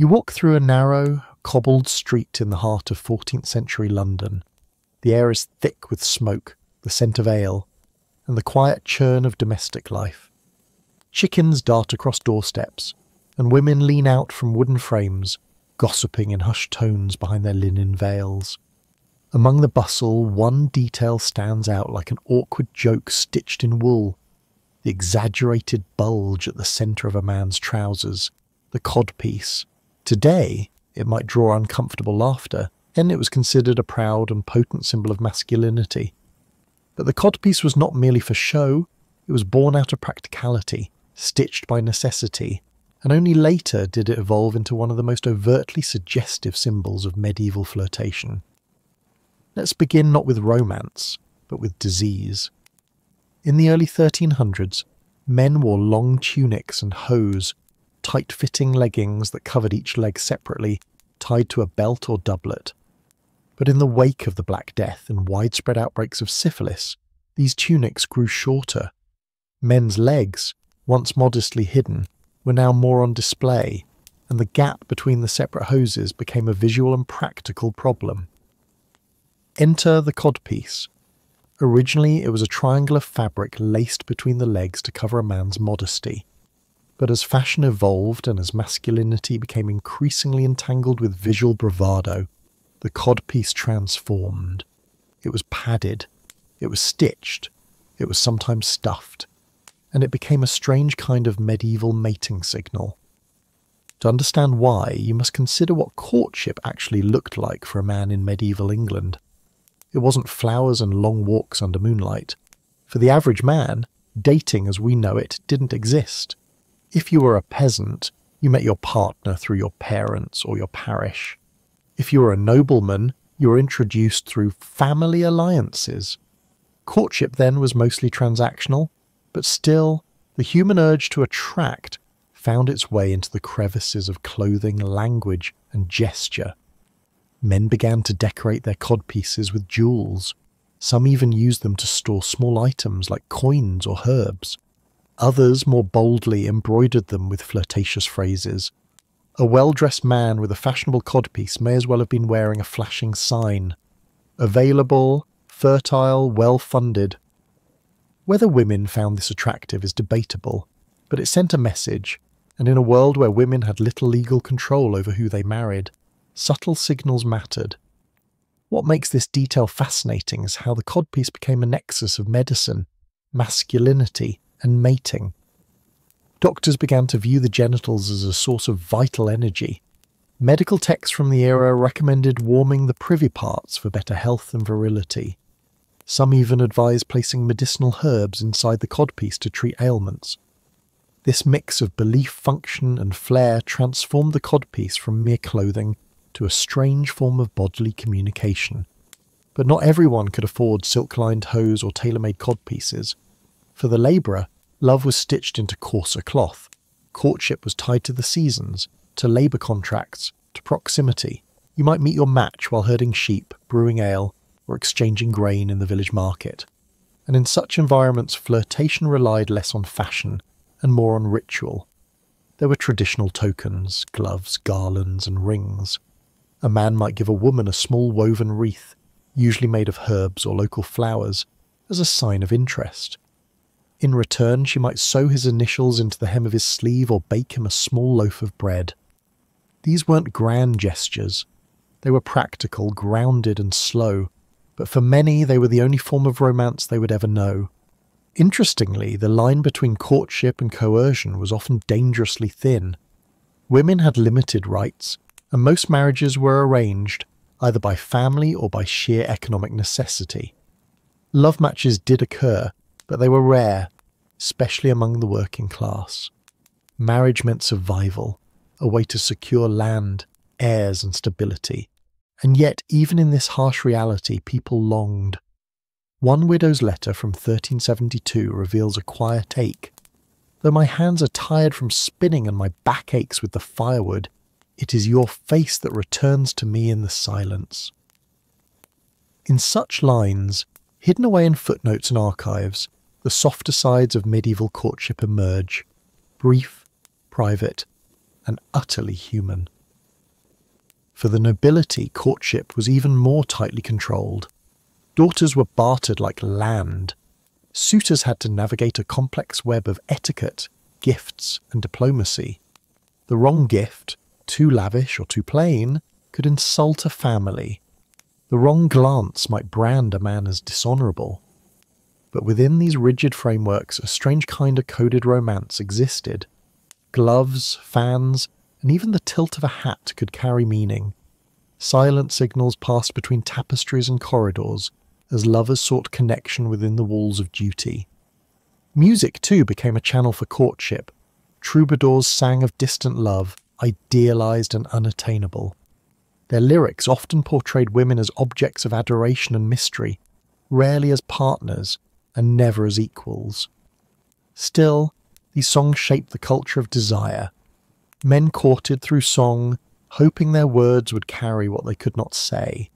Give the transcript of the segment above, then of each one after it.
You walk through a narrow, cobbled street in the heart of 14th century London. The air is thick with smoke, the scent of ale, and the quiet churn of domestic life. Chickens dart across doorsteps, and women lean out from wooden frames, gossiping in hushed tones behind their linen veils. Among the bustle, one detail stands out like an awkward joke stitched in wool. The exaggerated bulge at the centre of a man's trousers, the codpiece. Today, it might draw uncomfortable laughter, and it was considered a proud and potent symbol of masculinity. But the codpiece was not merely for show, it was born out of practicality, stitched by necessity, and only later did it evolve into one of the most overtly suggestive symbols of medieval flirtation. Let's begin not with romance, but with disease. In the early 1300s, men wore long tunics and hose, tight-fitting leggings that covered each leg separately, tied to a belt or doublet. But in the wake of the Black Death and widespread outbreaks of syphilis, these tunics grew shorter. Men's legs, once modestly hidden, were now more on display, and the gap between the separate hoses became a visual and practical problem. Enter the codpiece. Originally, it was a triangle of fabric laced between the legs to cover a man's modesty. But as fashion evolved and as masculinity became increasingly entangled with visual bravado, the codpiece transformed. It was padded, it was stitched, it was sometimes stuffed, and it became a strange kind of medieval mating signal. To understand why, you must consider what courtship actually looked like for a man in medieval England. It wasn't flowers and long walks under moonlight. For the average man, dating as we know it didn't exist. If you were a peasant, you met your partner through your parents or your parish. If you were a nobleman, you were introduced through family alliances. Courtship then was mostly transactional, but still, the human urge to attract found its way into the crevices of clothing, language, and gesture. Men began to decorate their codpieces with jewels. Some even used them to store small items like coins or herbs. Others more boldly embroidered them with flirtatious phrases. A well-dressed man with a fashionable codpiece may as well have been wearing a flashing sign. Available, fertile, well-funded. Whether women found this attractive is debatable, but it sent a message, and in a world where women had little legal control over who they married, subtle signals mattered. What makes this detail fascinating is how the codpiece became a nexus of medicine, masculinity, and mating. Doctors began to view the genitals as a source of vital energy. Medical texts from the era recommended warming the privy parts for better health and virility. Some even advised placing medicinal herbs inside the codpiece to treat ailments. This mix of belief, function, and flair transformed the codpiece from mere clothing to a strange form of bodily communication. But not everyone could afford silk-lined hose or tailor-made codpieces. For the labourer, love was stitched into coarser cloth. Courtship was tied to the seasons, to labour contracts, to proximity. You might meet your match while herding sheep, brewing ale, or exchanging grain in the village market. And in such environments, flirtation relied less on fashion and more on ritual. There were traditional tokens, gloves, garlands, and rings. A man might give a woman a small woven wreath, usually made of herbs or local flowers, as a sign of interest. In return, she might sew his initials into the hem of his sleeve or bake him a small loaf of bread. These weren't grand gestures. They were practical, grounded, and slow, but for many they were the only form of romance they would ever know. Interestingly, the line between courtship and coercion was often dangerously thin. Women had limited rights, and most marriages were arranged, either by family or by sheer economic necessity. Love matches did occur, but they were rare, especially among the working class. Marriage meant survival, a way to secure land, heirs, and stability. And yet, even in this harsh reality, people longed. One widow's letter from 1372 reveals a quiet ache. Though my hands are tired from spinning and my back aches with the firewood, it is your face that returns to me in the silence. In such lines, hidden away in footnotes and archives, the softer sides of medieval courtship emerge, brief, private, and utterly human. For the nobility, courtship was even more tightly controlled. Daughters were bartered like land. Suitors had to navigate a complex web of etiquette, gifts, and diplomacy. The wrong gift, too lavish or too plain, could insult a family. The wrong glance might brand a man as dishonourable. But within these rigid frameworks, a strange kind of coded romance existed. Gloves, fans, and even the tilt of a hat could carry meaning. Silent signals passed between tapestries and corridors as lovers sought connection within the walls of duty. Music, too, became a channel for courtship. Troubadours sang of distant love, idealised and unattainable. Their lyrics often portrayed women as objects of adoration and mystery, rarely as partners, and never as equals. Still, these songs shaped the culture of desire. Men courted through song, hoping their words would carry what they could not say.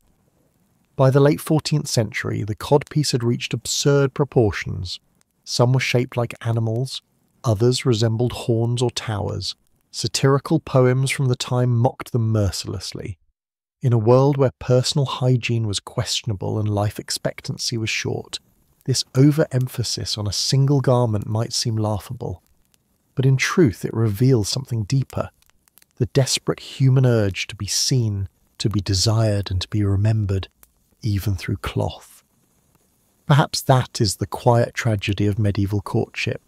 By the late 14th century, the codpiece had reached absurd proportions. Some were shaped like animals, others resembled horns or towers. Satirical poems from the time mocked them mercilessly. In a world where personal hygiene was questionable and life expectancy was short, this overemphasis on a single garment might seem laughable. But in truth it reveals something deeper. The desperate human urge to be seen, to be desired and to be remembered, even through cloth. Perhaps that is the quiet tragedy of medieval courtship.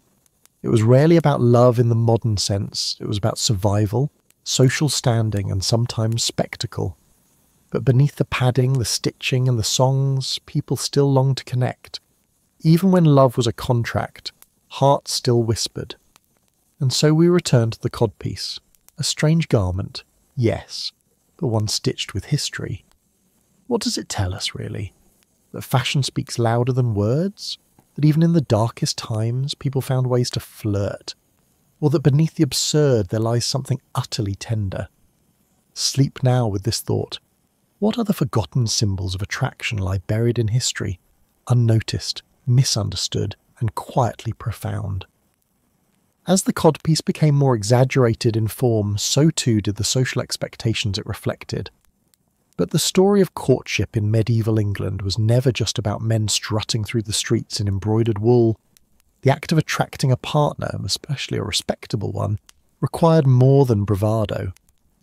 It was rarely about love in the modern sense. It was about survival, social standing, and sometimes spectacle. But beneath the padding, the stitching, and the songs, people still longed to connect. Even when love was a contract, hearts still whispered. And so we return to the codpiece. A strange garment, yes, but one stitched with history. What does it tell us, really? That fashion speaks louder than words? That even in the darkest times, people found ways to flirt? Or that beneath the absurd there lies something utterly tender? Sleep now with this thought. What other forgotten symbols of attraction lie buried in history, unnoticed, misunderstood, and quietly profound? As the codpiece became more exaggerated in form, so too did the social expectations it reflected. But the story of courtship in medieval England was never just about men strutting through the streets in embroidered wool. The act of attracting a partner, especially a respectable one, required more than bravado.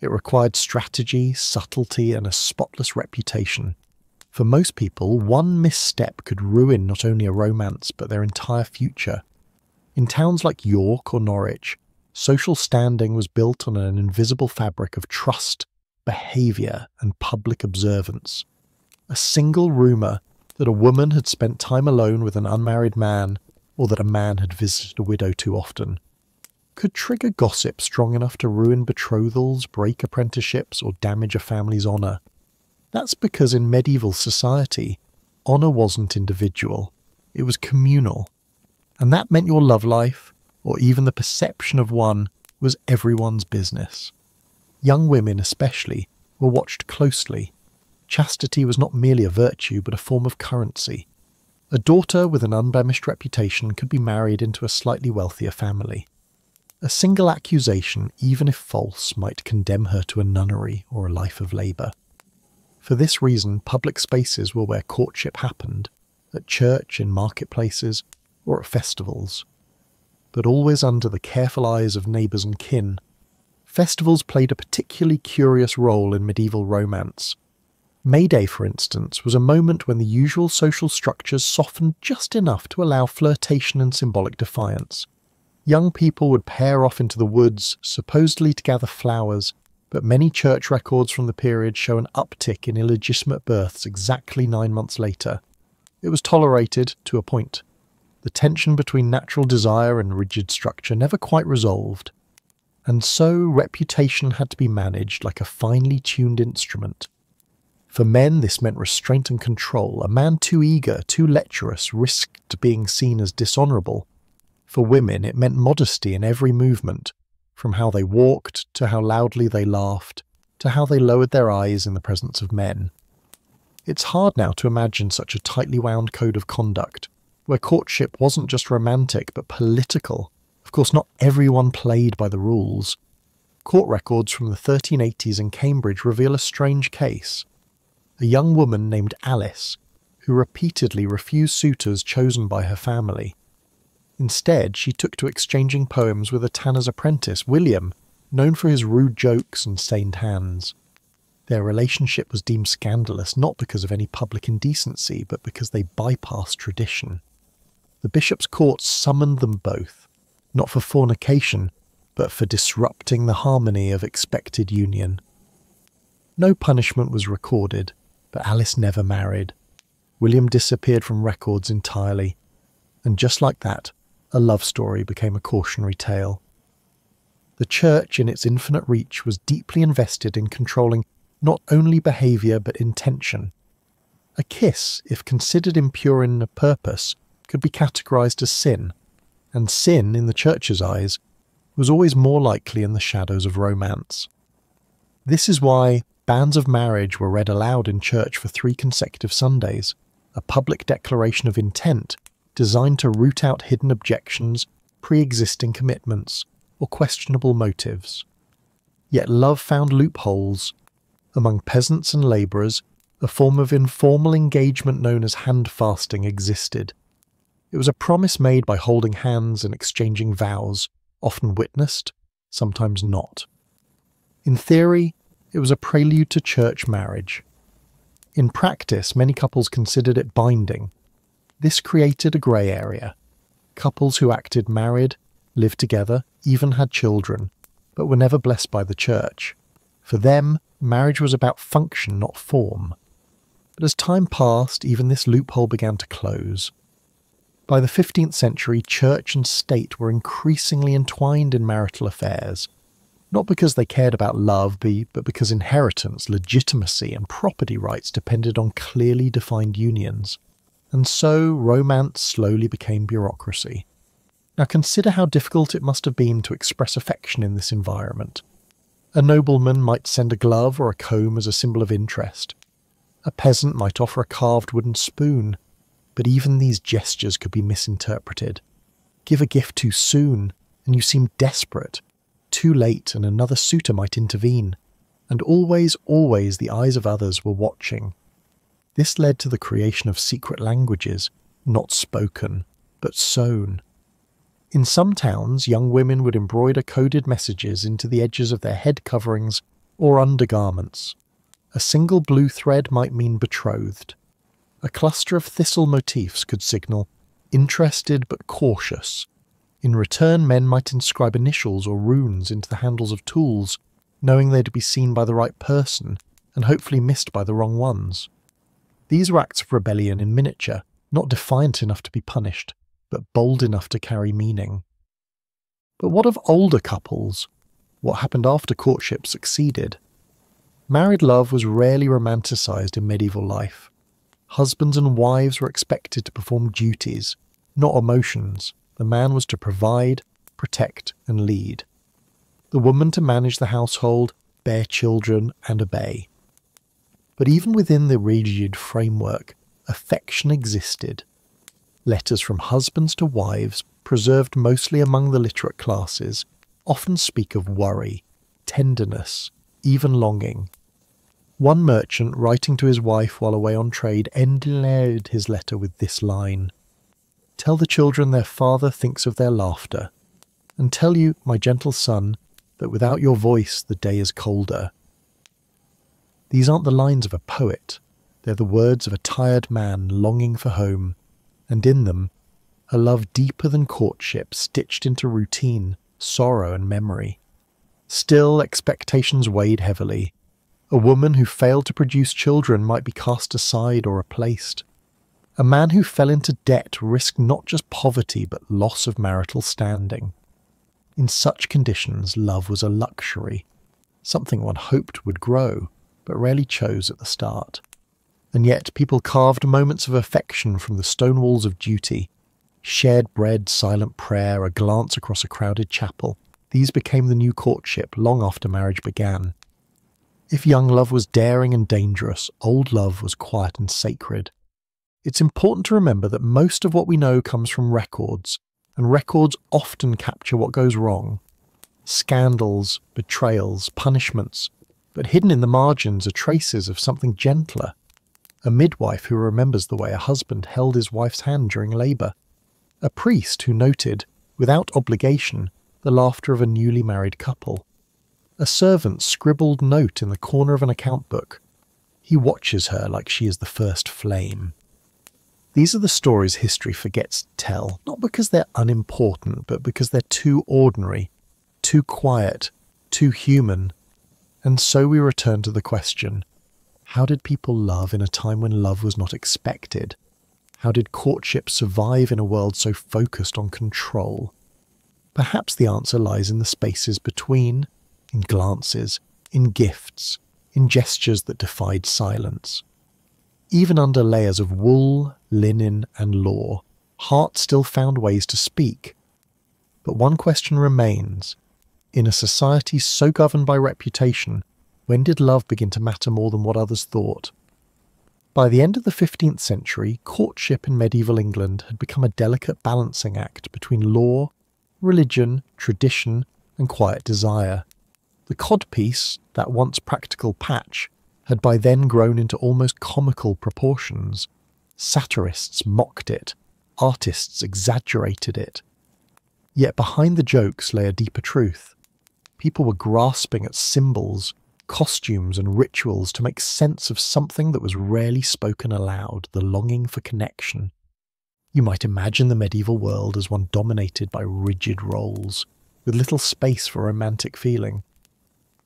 It required strategy, subtlety, and a spotless reputation. For most people, one misstep could ruin not only a romance, but their entire future. In towns like York or Norwich, social standing was built on an invisible fabric of trust, behaviour, and public observance. A single rumour that a woman had spent time alone with an unmarried man, or that a man had visited a widow too often, could trigger gossip strong enough to ruin betrothals, break apprenticeships, or damage a family's honour. That's because in medieval society, honour wasn't individual, it was communal. And that meant your love life, or even the perception of one, was everyone's business. Young women especially were watched closely. Chastity was not merely a virtue, but a form of currency. A daughter with an unblemished reputation could be married into a slightly wealthier family. A single accusation, even if false, might condemn her to a nunnery or a life of labour. For this reason, public spaces were where courtship happened, at church, in marketplaces, or at festivals. But always under the careful eyes of neighbours and kin. Festivals played a particularly curious role in medieval romance. May Day, for instance, was a moment when the usual social structures softened just enough to allow flirtation and symbolic defiance. Young people would pair off into the woods, supposedly to gather flowers, but many church records from the period show an uptick in illegitimate births exactly 9 months later. It was tolerated to a point. The tension between natural desire and rigid structure never quite resolved. And so reputation had to be managed like a finely tuned instrument. For men, this meant restraint and control. A man too eager, too lecherous, risked being seen as dishonourable. For women, it meant modesty in every movement, from how they walked, to how loudly they laughed, to how they lowered their eyes in the presence of men. It's hard now to imagine such a tightly wound code of conduct, where courtship wasn't just romantic but political. Of course, not everyone played by the rules. Court records from the 1380s in Cambridge reveal a strange case. A young woman named Alice, who repeatedly refused suitors chosen by her family. Instead, she took to exchanging poems with a tanner's apprentice, William, known for his rude jokes and stained hands. Their relationship was deemed scandalous not because of any public indecency, but because they bypassed tradition. The bishop's court summoned them both, not for fornication, but for disrupting the harmony of expected union. No punishment was recorded, but Alice never married. William disappeared from records entirely, and just like that, a love story became a cautionary tale. The church, in its infinite reach, was deeply invested in controlling not only behaviour but intention. A kiss, if considered impure in purpose, could be categorised as sin, and sin, in the church's eyes, was always more likely in the shadows of romance. This is why banns of marriage were read aloud in church for 3 consecutive Sundays, a public declaration of intent designed to root out hidden objections, pre-existing commitments, or questionable motives. Yet love found loopholes. Among peasants and labourers, a form of informal engagement known as hand-fasting existed. It was a promise made by holding hands and exchanging vows, often witnessed, sometimes not. In theory, it was a prelude to church marriage. In practice, many couples considered it binding. This created a grey area. Couples who acted married, lived together, even had children, but were never blessed by the church. For them, marriage was about function, not form. But as time passed, even this loophole began to close. By the 15th century, church and state were increasingly entwined in marital affairs, not because they cared about love, but because inheritance, legitimacy, and property rights depended on clearly defined unions. And so romance slowly became bureaucracy. Now consider how difficult it must have been to express affection in this environment. A nobleman might send a glove or a comb as a symbol of interest. A peasant might offer a carved wooden spoon. But even these gestures could be misinterpreted. Give a gift too soon, and you seem desperate. Too late, and another suitor might intervene. And always, always the eyes of others were watching. This led to the creation of secret languages, not spoken, but sewn. In some towns, young women would embroider coded messages into the edges of their head coverings or undergarments. A single blue thread might mean betrothed. A cluster of thistle motifs could signal interested but cautious. In return, men might inscribe initials or runes into the handles of tools, knowing they'd be seen by the right person and hopefully missed by the wrong ones. These were acts of rebellion in miniature, not defiant enough to be punished, but bold enough to carry meaning. But what of older couples? What happened after courtship succeeded? Married love was rarely romanticised in medieval life. Husbands and wives were expected to perform duties, not emotions. The man was to provide, protect, and lead. The woman to manage the household, bear children, and obey. But even within the rigid framework, affection existed. Letters from husbands to wives, preserved mostly among the literate classes, often speak of worry, tenderness, even longing. One merchant, writing to his wife while away on trade, ended his letter with this line: "Tell the children their father thinks of their laughter, and tell you, my gentle son, that without your voice the day is colder." These aren't the lines of a poet, they're the words of a tired man longing for home, and in them, a love deeper than courtship, stitched into routine, sorrow and memory. Still, expectations weighed heavily. A woman who failed to produce children might be cast aside or replaced. A man who fell into debt risked not just poverty but loss of marital standing. In such conditions, love was a luxury, something one hoped would grow, but rarely chose at the start. And yet people carved moments of affection from the stone walls of duty. Shared bread, silent prayer, a glance across a crowded chapel. These became the new courtship long after marriage began. If young love was daring and dangerous, old love was quiet and sacred. It's important to remember that most of what we know comes from records, and records often capture what goes wrong. Scandals, betrayals, punishments, but hidden in the margins are traces of something gentler. A midwife who remembers the way a husband held his wife's hand during labour. A priest who noted, without obligation, the laughter of a newly married couple. A servant's scribbled note in the corner of an account book. He watches her like she is the first flame. These are the stories history forgets to tell, not because they're unimportant, but because they're too ordinary, too quiet, too human. And so we return to the question, how did people love in a time when love was not expected? How did courtship survive in a world so focused on control? Perhaps the answer lies in the spaces between, in glances, in gifts, in gestures that defied silence. Even under layers of wool, linen, and law, heart still found ways to speak. But one question remains. In a society so governed by reputation, when did love begin to matter more than what others thought? By the end of the 15th century, courtship in medieval England had become a delicate balancing act between law, religion, tradition, and quiet desire. The codpiece, that once practical patch, had by then grown into almost comical proportions. Satirists mocked it, artists exaggerated it. Yet behind the jokes lay a deeper truth. People were grasping at symbols, costumes and rituals to make sense of something that was rarely spoken aloud, the longing for connection. You might imagine the medieval world as one dominated by rigid roles, with little space for romantic feeling.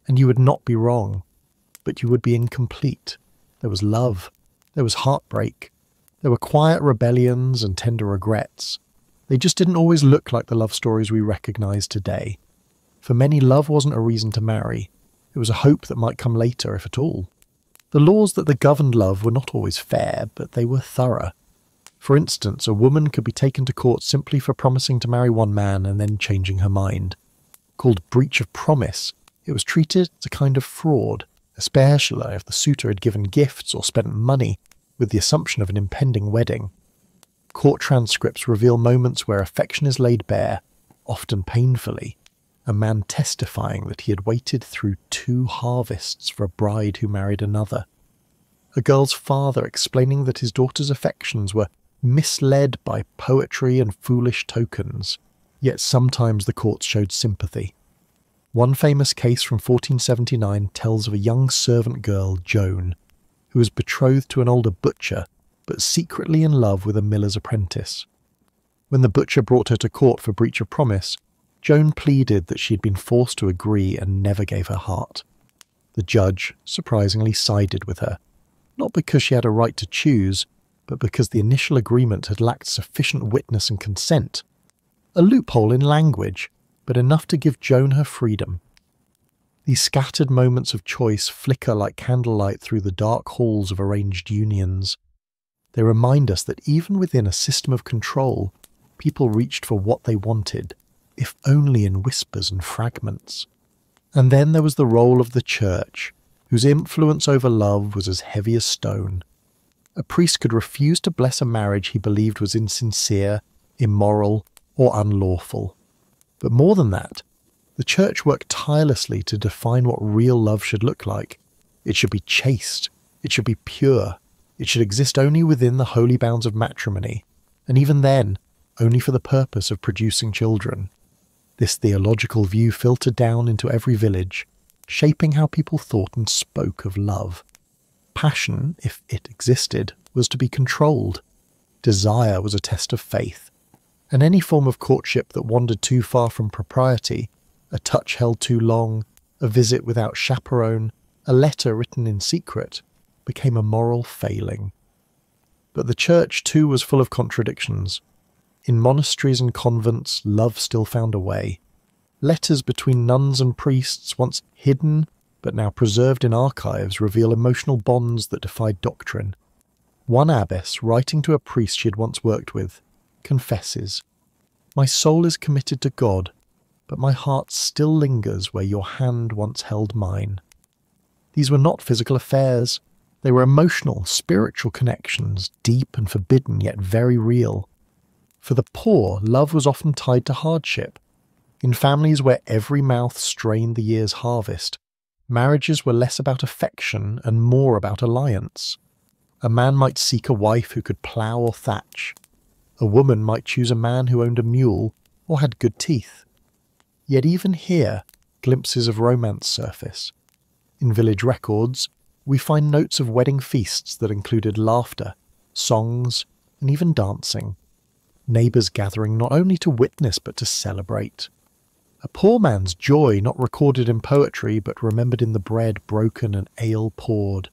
And you would not be wrong, but you would be incomplete. There was love, there was heartbreak, there were quiet rebellions and tender regrets. They just didn't always look like the love stories we recognise today. For many, love wasn't a reason to marry. It was a hope that might come later, if at all. The laws that governed love were not always fair, but they were thorough. For instance, a woman could be taken to court simply for promising to marry one man and then changing her mind. Called breach of promise, it was treated as a kind of fraud, especially if the suitor had given gifts or spent money with the assumption of an impending wedding. Court transcripts reveal moments where affection is laid bare, often painfully, a man testifying that he had waited through 2 harvests for a bride who married another. A girl's father explaining that his daughter's affections were misled by poetry and foolish tokens, yet sometimes the courts showed sympathy. One famous case from 1479 tells of a young servant girl, Joan, who was betrothed to an older butcher, but secretly in love with a miller's apprentice. When the butcher brought her to court for breach of promise, Joan pleaded that she had been forced to agree and never gave her heart. The judge, surprisingly, sided with her, not because she had a right to choose, but because the initial agreement had lacked sufficient witness and consent. A loophole in language, but enough to give Joan her freedom. These scattered moments of choice flicker like candlelight through the dark halls of arranged unions. They remind us that even within a system of control, people reached for what they wanted, if only in whispers and fragments. And then there was the role of the church, whose influence over love was as heavy as stone. A priest could refuse to bless a marriage he believed was insincere, immoral, or unlawful. But more than that, the church worked tirelessly to define what real love should look like. It should be chaste, it should be pure, it should exist only within the holy bounds of matrimony, and even then, only for the purpose of producing children. This theological view filtered down into every village, shaping how people thought and spoke of love. Passion, if it existed, was to be controlled. Desire was a test of faith. And any form of courtship that wandered too far from propriety, a touch held too long, a visit without chaperone, a letter written in secret, became a moral failing. But the church too was full of contradictions. In monasteries and convents, love still found a way. Letters between nuns and priests, once hidden but now preserved in archives, reveal emotional bonds that defied doctrine. One abbess, writing to a priest she had once worked with, confesses, "My soul is committed to God, but my heart still lingers where your hand once held mine." These were not physical affairs. They were emotional, spiritual connections, deep and forbidden, yet very real. For the poor, love was often tied to hardship. In families where every mouth strained the year's harvest, marriages were less about affection and more about alliance. A man might seek a wife who could plough or thatch. A woman might choose a man who owned a mule or had good teeth. Yet even here, glimpses of romance surface. In village records, we find notes of wedding feasts that included laughter, songs, and even dancing. Neighbours gathering not only to witness but to celebrate. A poor man's joy not recorded in poetry but remembered in the bread broken and ale poured.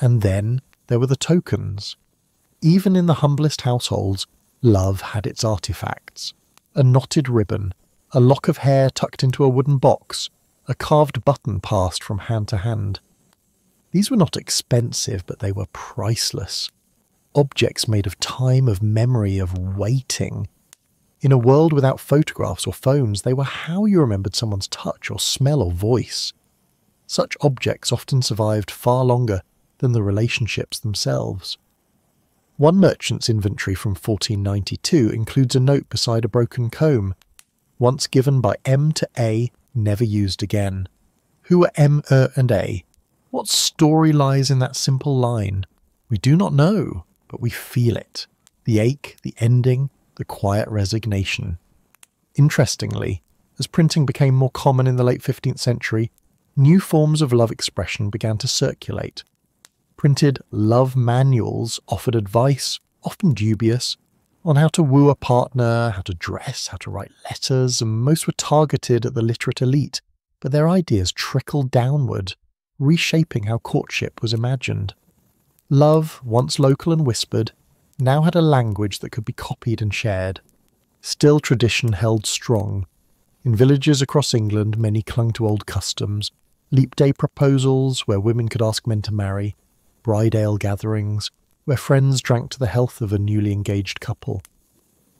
And then there were the tokens. Even in the humblest households, love had its artefacts. A knotted ribbon, a lock of hair tucked into a wooden box, a carved button passed from hand to hand. These were not expensive, but they were priceless. Objects made of time, of memory, of waiting. In a world without photographs or phones, they were how you remembered someone's touch or smell or voice. Such objects often survived far longer than the relationships themselves. One merchant's inventory from 1492 includes a note beside a broken comb, once given by M to A, never used again. Who are M, and A? What story lies in that simple line? We do not know, but we feel it. The ache, the ending, the quiet resignation. Interestingly, as printing became more common in the late 15th century, new forms of love expression began to circulate. Printed love manuals offered advice, often dubious, on how to woo a partner, how to dress, how to write letters, and most were targeted at the literate elite, but their ideas trickled downward, reshaping how courtship was imagined. Love, once local and whispered, now had a language that could be copied and shared. Still tradition held strong. In villages across England, many clung to old customs, leap day proposals where women could ask men to marry, bride ale gatherings, where friends drank to the health of a newly engaged couple.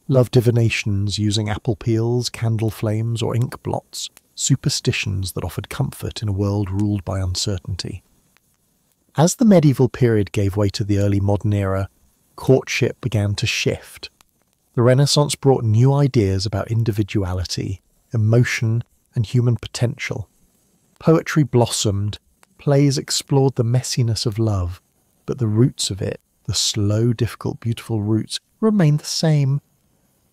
Love divinations using apple peels, candle flames, or ink blots, superstitions that offered comfort in a world ruled by uncertainty. As the medieval period gave way to the early modern era, courtship began to shift. The Renaissance brought new ideas about individuality, emotion, and human potential. Poetry blossomed, plays explored the messiness of love, but the roots of it, the slow, difficult, beautiful roots, remained the same.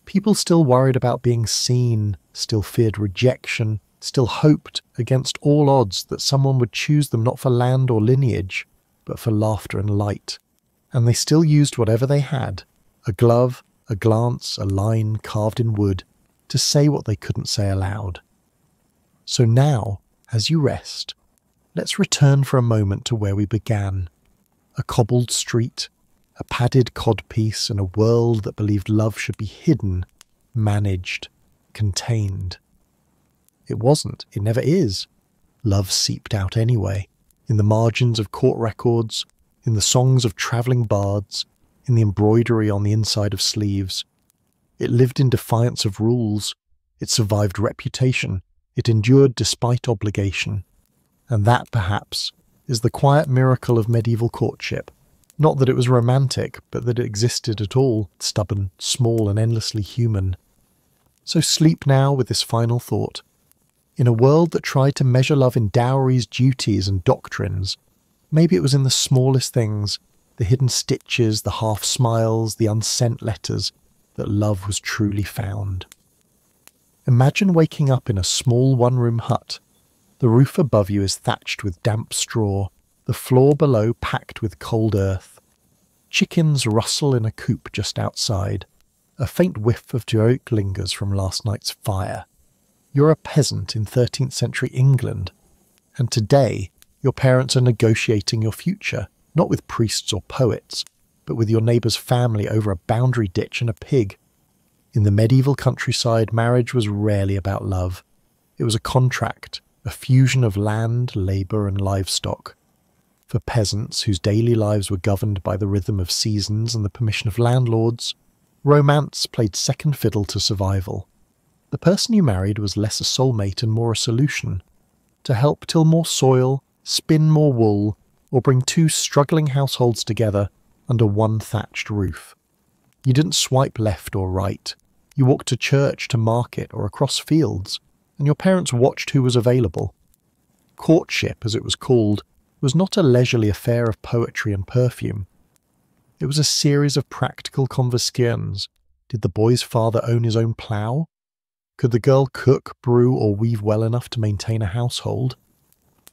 People still worried about being seen, still feared rejection, still hoped, against all odds, that someone would choose them not for land or lineage, but for laughter and light. And they still used whatever they had, a glove, a glance, a line carved in wood, to say what they couldn't say aloud. So now, as you rest, let's return for a moment to where we began. A cobbled street, a padded codpiece, and a world that believed love should be hidden, managed, contained. It wasn't, it never is. Love seeped out anyway, in the margins of court records, in the songs of travelling bards, in the embroidery on the inside of sleeves. It lived in defiance of rules, it survived reputation, it endured despite obligation. And that, perhaps, is the quiet miracle of medieval courtship. Not that it was romantic, but that it existed at all, stubborn, small, and endlessly human. So sleep now with this final thought. In a world that tried to measure love in dowries, duties, and doctrines, maybe it was in the smallest things, the hidden stitches, the half-smiles, the unsent letters, that love was truly found. Imagine waking up in a small one-room hut. The roof above you is thatched with damp straw, the floor below packed with cold earth. Chickens rustle in a coop just outside. A faint whiff of joke lingers from last night's fire. You're a peasant in 13th century England, and today your parents are negotiating your future, not with priests or poets, but with your neighbour's family over a boundary ditch and a pig. In the medieval countryside, marriage was rarely about love. It was a contract, a fusion of land, labour and livestock. For peasants whose daily lives were governed by the rhythm of seasons and the permission of landlords, romance played second fiddle to survival. The person you married was less a soulmate and more a solution, to help till more soil, spin more wool, or bring two struggling households together under one thatched roof. You didn't swipe left or right. You walked to church, to market, or across fields, and your parents watched who was available. Courtship, as it was called, was not a leisurely affair of poetry and perfume. It was a series of practical conversations. Did the boy's father own his own plough? Could the girl cook, brew, or weave well enough to maintain a household?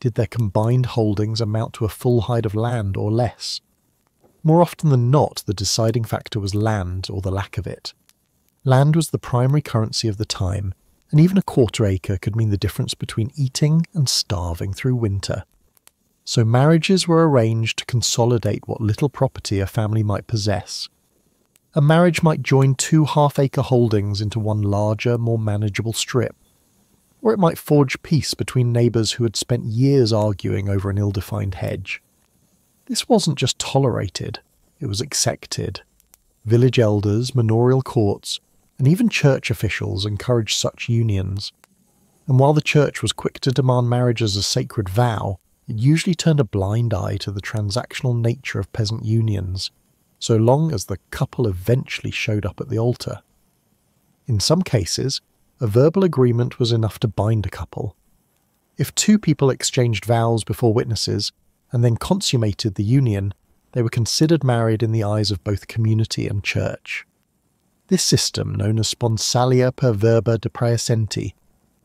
Did their combined holdings amount to a full hide of land or less? More often than not, the deciding factor was land or the lack of it. Land was the primary currency of the time, and even a quarter acre could mean the difference between eating and starving through winter. So marriages were arranged to consolidate what little property a family might possess. A marriage might join 2 half-acre holdings into one larger, more manageable strip. Or it might forge peace between neighbours who had spent years arguing over an ill-defined hedge. This wasn't just tolerated, it was accepted. Village elders, manorial courts, and even church officials encouraged such unions. And while the church was quick to demand marriage as a sacred vow, it usually turned a blind eye to the transactional nature of peasant unions, so long as the couple eventually showed up at the altar. In some cases, a verbal agreement was enough to bind a couple. If 2 people exchanged vows before witnesses and then consummated the union, they were considered married in the eyes of both community and church. This system, known as sponsalia per verba de praesenti,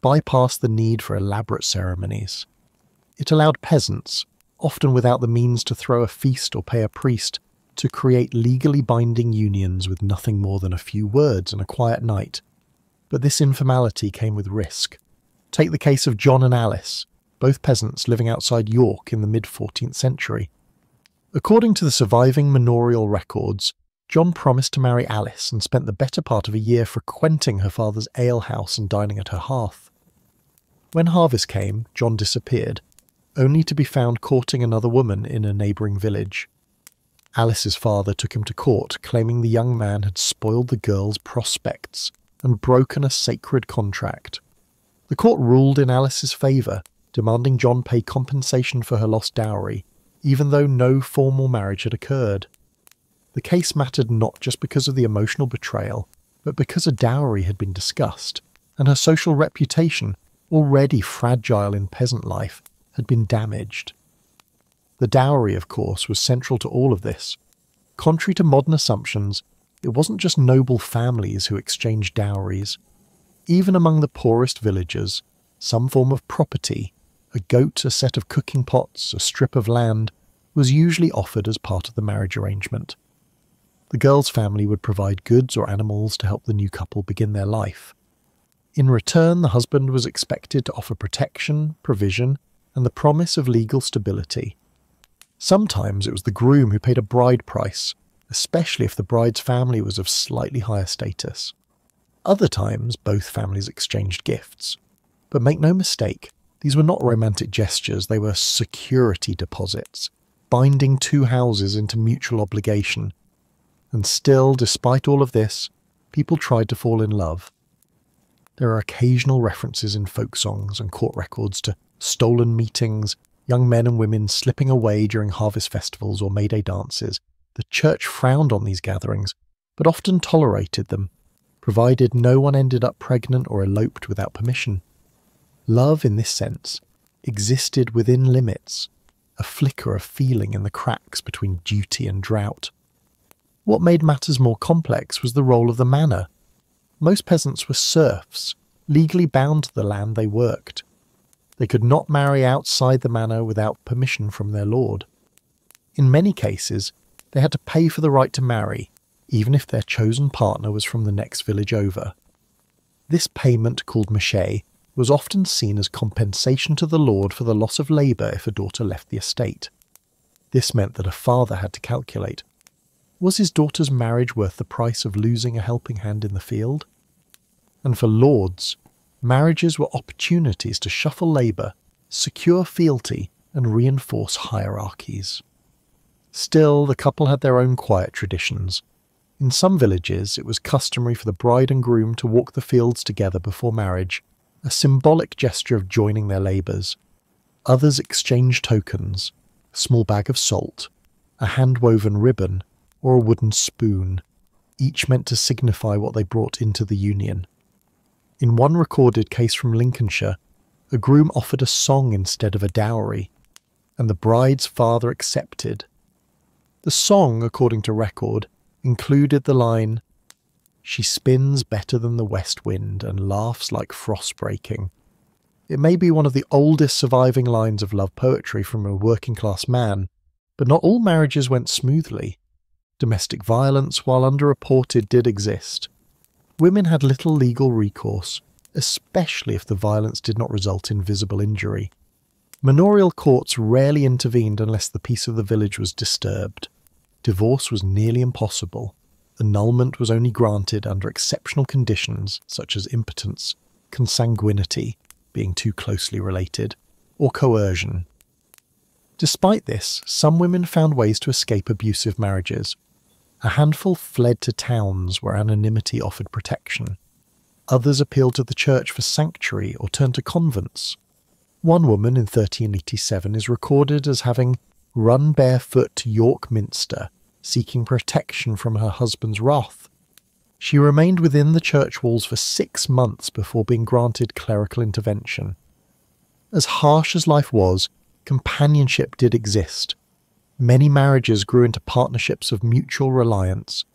bypassed the need for elaborate ceremonies. It allowed peasants, often without the means to throw a feast or pay a priest, to create legally binding unions with nothing more than a few words and a quiet night. But this informality came with risk. Take the case of John and Alice, both peasants living outside York in the mid-14th century. According to the surviving manorial records, John promised to marry Alice and spent the better part of a year frequenting her father's alehouse and dining at her hearth. When harvest came, John disappeared, only to be found courting another woman in a neighbouring village. Alice's father took him to court, claiming the young man had spoiled the girl's prospects and broken a sacred contract. The court ruled in Alice's favour, demanding John pay compensation for her lost dowry, even though no formal marriage had occurred. The case mattered not just because of the emotional betrayal, but because a dowry had been discussed, and her social reputation, already fragile in peasant life, had been damaged. The dowry, of course, was central to all of this. Contrary to modern assumptions, it wasn't just noble families who exchanged dowries. Even among the poorest villagers, some form of property, a goat, a set of cooking pots, a strip of land, was usually offered as part of the marriage arrangement. The girl's family would provide goods or animals to help the new couple begin their life. In return, the husband was expected to offer protection, provision, and the promise of legal stability. Sometimes it was the groom who paid a bride price, especially if the bride's family was of slightly higher status. Other times, both families exchanged gifts. But make no mistake, these were not romantic gestures, they were security deposits, binding 2 houses into mutual obligation. And still, despite all of this, people tried to fall in love. There are occasional references in folk songs and court records to stolen meetings, young men and women slipping away during harvest festivals or May Day dances. The church frowned on these gatherings, but often tolerated them, provided no one ended up pregnant or eloped without permission. Love, in this sense, existed within limits, a flicker of feeling in the cracks between duty and drought. What made matters more complex was the role of the manor. Most peasants were serfs, legally bound to the land they worked. They could not marry outside the manor without permission from their lord. In many cases, they had to pay for the right to marry, even if their chosen partner was from the next village over. This payment, called mache, was often seen as compensation to the lord for the loss of labour if a daughter left the estate. This meant that a father had to calculate, was his daughter's marriage worth the price of losing a helping hand in the field? And for lords, marriages were opportunities to shuffle labour, secure fealty, and reinforce hierarchies. Still, the couple had their own quiet traditions. In some villages, it was customary for the bride and groom to walk the fields together before marriage, a symbolic gesture of joining their labours. Others exchanged tokens, a small bag of salt, a hand-woven ribbon, or a wooden spoon. each meant to signify what they brought into the union. In one recorded case from Lincolnshire, a groom offered a song instead of a dowry, and the bride's father accepted. The song, according to record, included the line, "She spins better than the west wind and laughs like frost breaking." It may be one of the oldest surviving lines of love poetry from a working-class man, but not all marriages went smoothly. Domestic violence, while underreported, did exist. Women had little legal recourse, especially if the violence did not result in visible injury. Manorial courts rarely intervened unless the peace of the village was disturbed. Divorce was nearly impossible. Annulment was only granted under exceptional conditions such as impotence, consanguinity, being too closely related, or coercion. Despite this, some women found ways to escape abusive marriages. A handful fled to towns where anonymity offered protection. Others appealed to the church for sanctuary or turned to convents. One woman in 1387 is recorded as having run barefoot to York Minster, seeking protection from her husband's wrath. She remained within the church walls for 6 months before being granted clerical intervention. As harsh as life was, companionship did exist. Many marriages grew into partnerships of mutual reliance.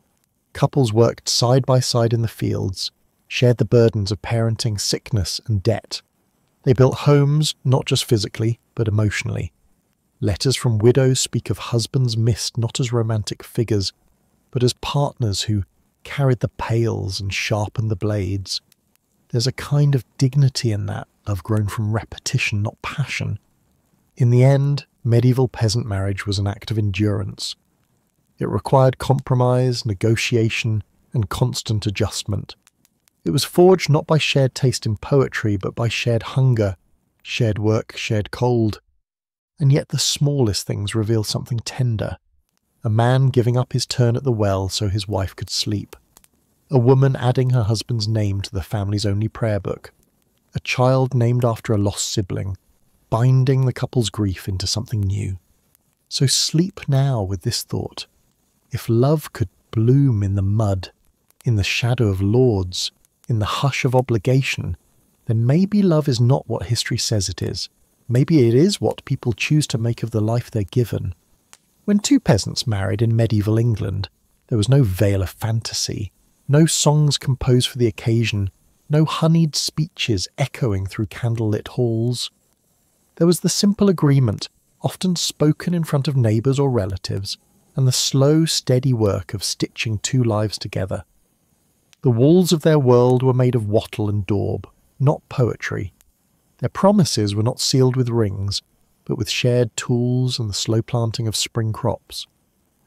Couples worked side by side in the fields, shared the burdens of parenting, sickness, and debt. They built homes not just physically, but emotionally. Letters from widows speak of husbands missed not as romantic figures, but as partners who carried the pails and sharpened the blades. There's a kind of dignity in that, love grown from repetition, not passion. In the end, medieval peasant marriage was an act of endurance. It required compromise, negotiation, and constant adjustment. It was forged not by shared taste in poetry, but by shared hunger, shared work, shared cold. And yet the smallest things reveal something tender. A man giving up his turn at the well so his wife could sleep. A woman adding her husband's name to the family's only prayer book. A child named after a lost sibling, binding the couple's grief into something new. So sleep now with this thought. If love could bloom in the mud, in the shadow of lords, in the hush of obligation, then maybe love is not what history says it is. Maybe it is what people choose to make of the life they're given. When two peasants married in medieval England, there was no veil of fantasy, no songs composed for the occasion, no honeyed speeches echoing through candlelit halls. There was the simple agreement, often spoken in front of neighbours or relatives, and the slow, steady work of stitching two lives together. The walls of their world were made of wattle and daub, not poetry. Their promises were not sealed with rings, but with shared tools and the slow planting of spring crops.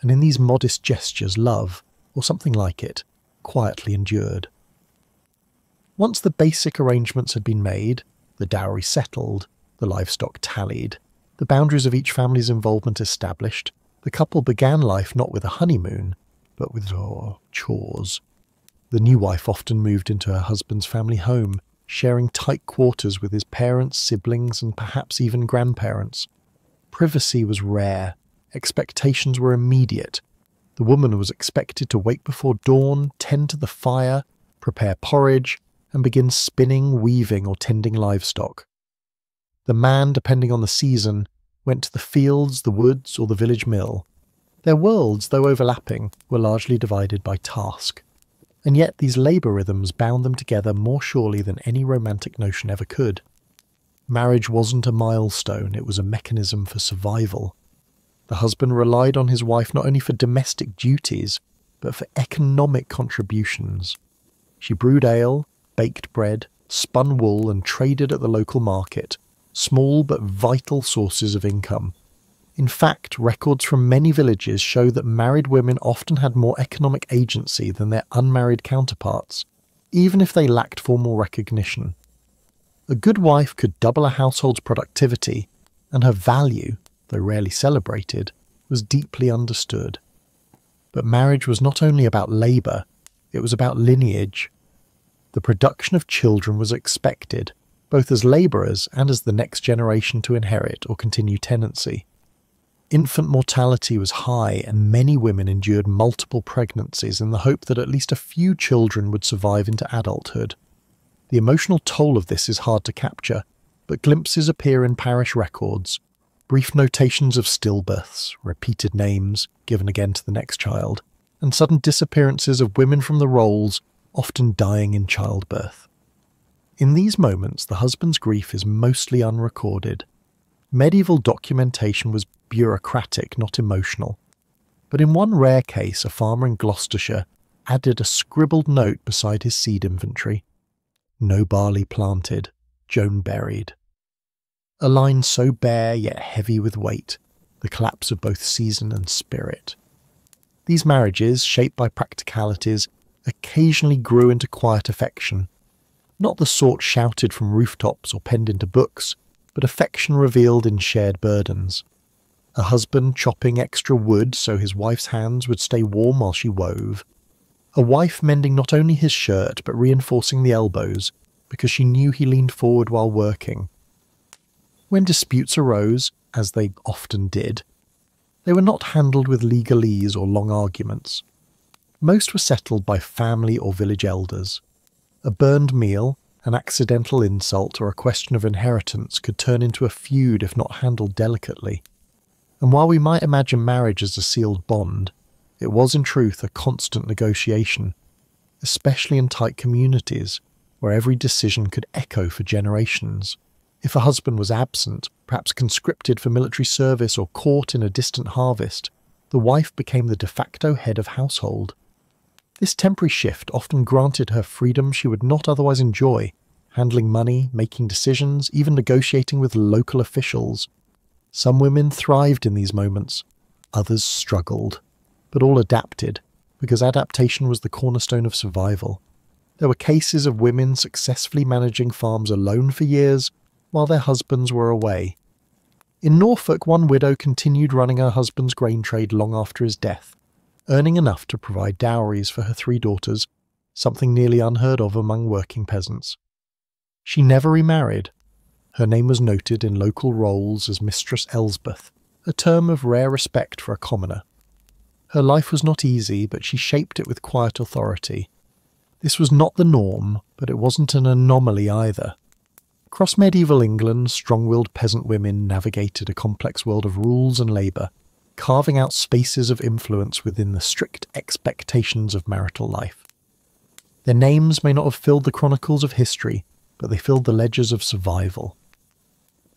And in these modest gestures, love, or something like it, quietly endured. Once the basic arrangements had been made, the dowry settled, the livestock tallied, the boundaries of each family's involvement established, the couple began life not with a honeymoon, but with chores. The new wife often moved into her husband's family home, sharing tight quarters with his parents, siblings, and perhaps even grandparents. Privacy was rare. Expectations were immediate. The woman was expected to wake before dawn, tend to the fire, prepare porridge, and begin spinning, weaving, or tending livestock. The man, depending on the season, went to the fields, the woods, or the village mill. Their worlds, though overlapping, were largely divided by task. And yet these labour rhythms bound them together more surely than any romantic notion ever could. Marriage wasn't a milestone, it was a mechanism for survival. The husband relied on his wife not only for domestic duties, but for economic contributions. She brewed ale, baked bread, spun wool, and traded at the local market, small but vital sources of income. In fact, records from many villages show that married women often had more economic agency than their unmarried counterparts, even if they lacked formal recognition. A good wife could double a household's productivity, and her value, though rarely celebrated, was deeply understood. But marriage was not only about labour, it was about lineage. The production of children was expected, both as labourers and as the next generation to inherit or continue tenancy. Infant mortality was high, and many women endured multiple pregnancies in the hope that at least a few children would survive into adulthood. The emotional toll of this is hard to capture, but glimpses appear in parish records, brief notations of stillbirths, repeated names, given again to the next child, and sudden disappearances of women from the rolls, often dying in childbirth. In these moments, the husband's grief is mostly unrecorded. Medieval documentation was bureaucratic, not emotional. But in one rare case, a farmer in Gloucestershire added a scribbled note beside his seed inventory. "No barley planted, Joan buried." A line so bare yet heavy with weight, the collapse of both season and spirit. These marriages, shaped by practicalities, occasionally grew into quiet affection. Not the sort shouted from rooftops or penned into books, but affection revealed in shared burdens. A husband chopping extra wood so his wife's hands would stay warm while she wove. A wife mending not only his shirt but reinforcing the elbows because she knew he leaned forward while working. When disputes arose, as they often did, they were not handled with legalese or long arguments. Most were settled by family or village elders. A burned meal, an accidental insult, or a question of inheritance could turn into a feud if not handled delicately. And while we might imagine marriage as a sealed bond, it was in truth a constant negotiation, especially in tight communities where every decision could echo for generations. If a husband was absent, perhaps conscripted for military service or caught in a distant harvest, the wife became the de facto head of household. This temporary shift often granted her freedom she would not otherwise enjoy, handling money, making decisions, even negotiating with local officials. Some women thrived in these moments, others struggled, but all adapted, because adaptation was the cornerstone of survival. There were cases of women successfully managing farms alone for years, while their husbands were away. In Norfolk, one widow continued running her husband's grain trade long after his death, earning enough to provide dowries for her 3 daughters, something nearly unheard of among working peasants. She never remarried. Her name was noted in local rolls as Mistress Elsbeth, a term of rare respect for a commoner. Her life was not easy, but she shaped it with quiet authority. This was not the norm, but it wasn't an anomaly either. Across medieval England, strong-willed peasant women navigated a complex world of rules and labour, carving out spaces of influence within the strict expectations of marital life. Their names may not have filled the chronicles of history, but they filled the ledgers of survival.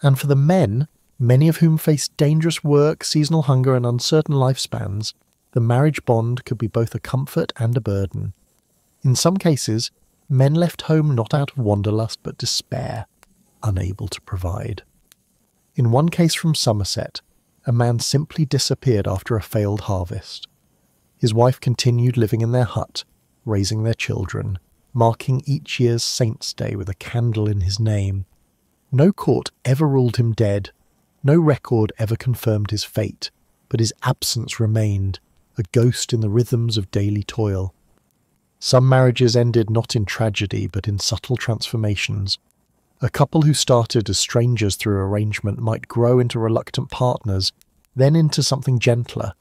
And for the men, many of whom faced dangerous work, seasonal hunger and uncertain lifespans, the marriage bond could be both a comfort and a burden. In some cases, men left home not out of wanderlust but despair, unable to provide. In one case from Somerset, a man simply disappeared after a failed harvest. His wife continued living in their hut, raising their children, marking each year's Saint's Day with a candle in his name. No court ever ruled him dead, no record ever confirmed his fate, but his absence remained, a ghost in the rhythms of daily toil. Some marriages ended not in tragedy but in subtle transformations. A couple who started as strangers through arrangement might grow into reluctant partners, then into something gentler,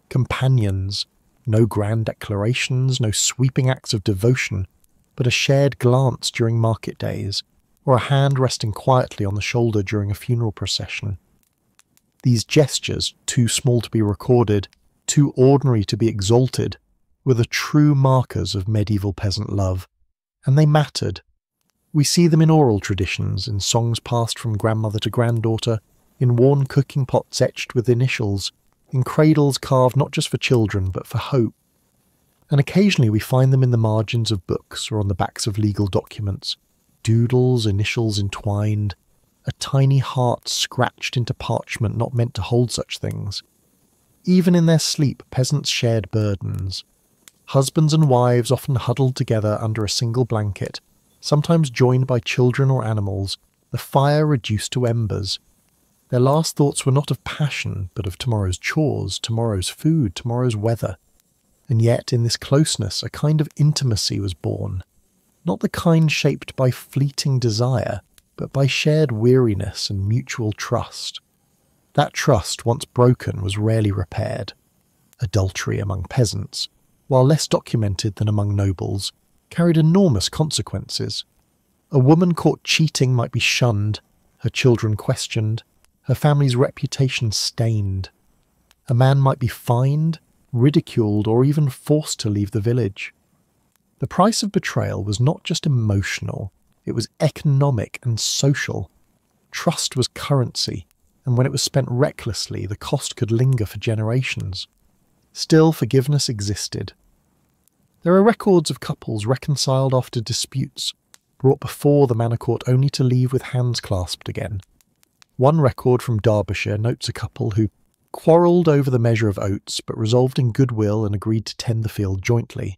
companions. No grand declarations, no sweeping acts of devotion, but a shared glance during market days, or a hand resting quietly on the shoulder during a funeral procession. These gestures, too small to be recorded, too ordinary to be exalted, were the true markers of medieval peasant love, and they mattered. We see them in oral traditions, in songs passed from grandmother to granddaughter, in worn cooking pots etched with initials, in cradles carved not just for children but for hope. And occasionally we find them in the margins of books or on the backs of legal documents, doodles, initials entwined, a tiny heart scratched into parchment not meant to hold such things. Even in their sleep, peasants shared burdens. Husbands and wives often huddled together under a single blanket, sometimes joined by children or animals, the fire reduced to embers. Their last thoughts were not of passion, but of tomorrow's chores, tomorrow's food, tomorrow's weather. And yet, in this closeness, a kind of intimacy was born. Not the kind shaped by fleeting desire, but by shared weariness and mutual trust. That trust, once broken, was rarely repaired. Adultery among peasants, while less documented than among nobles, carried enormous consequences. A woman caught cheating might be shunned, her children questioned, her family's reputation stained. A man might be fined, ridiculed, or even forced to leave the village. The price of betrayal was not just emotional, it was economic and social. Trust was currency, and when it was spent recklessly, the cost could linger for generations. Still, forgiveness existed. There are records of couples reconciled after disputes, brought before the manor court only to leave with hands clasped again. One record from Derbyshire notes a couple who quarrelled over the measure of oats but resolved in goodwill and agreed to tend the field jointly.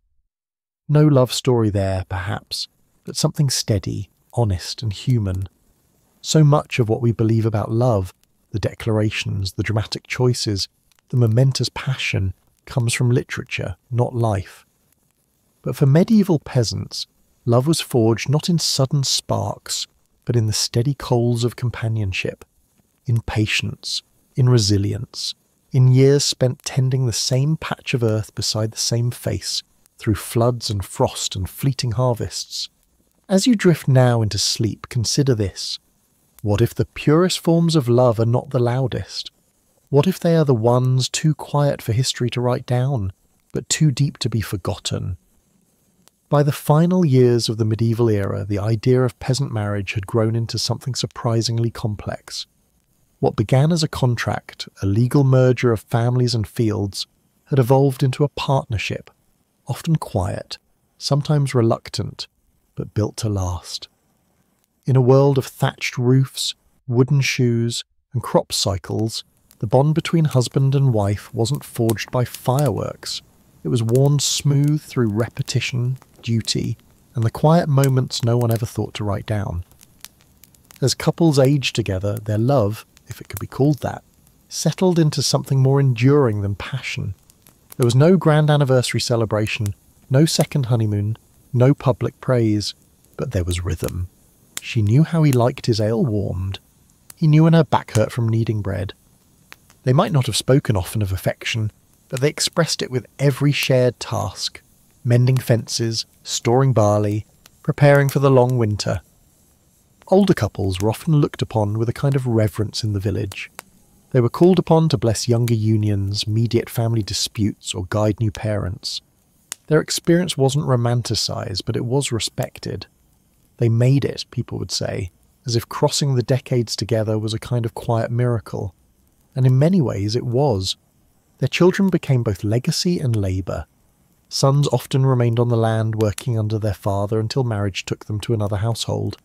No love story there, perhaps, but something steady, honest and human. So much of what we believe about love, the declarations, the dramatic choices, the momentous passion, comes from literature, not life. But for medieval peasants, love was forged not in sudden sparks, but in the steady coals of companionship, in patience, in resilience, in years spent tending the same patch of earth beside the same face, through floods and frost and fleeting harvests. As you drift now into sleep, consider this. What if the purest forms of love are not the loudest? What if they are the ones too quiet for history to write down, but too deep to be forgotten? By the final years of the medieval era, the idea of peasant marriage had grown into something surprisingly complex. What began as a contract, a legal merger of families and fields, had evolved into a partnership, often quiet, sometimes reluctant, but built to last. In a world of thatched roofs, wooden shoes, and crop cycles, the bond between husband and wife wasn't forged by fireworks. It was worn smooth through repetition, duty, and the quiet moments no one ever thought to write down. As couples aged together, their love, if it could be called that, settled into something more enduring than passion. There was no grand anniversary celebration, no second honeymoon, no public praise, but there was rhythm. She knew how he liked his ale warmed. He knew when her back hurt from kneading bread. They might not have spoken often of affection, but they expressed it with every shared task, mending fences, storing barley, preparing for the long winter. Older couples were often looked upon with a kind of reverence in the village. They were called upon to bless younger unions, mediate family disputes, or guide new parents. Their experience wasn't romanticised, but it was respected. They made it, people would say, as if crossing the decades together was a kind of quiet miracle. And in many ways it was. Their children became both legacy and labour. Sons often remained on the land working under their father until marriage took them to another household.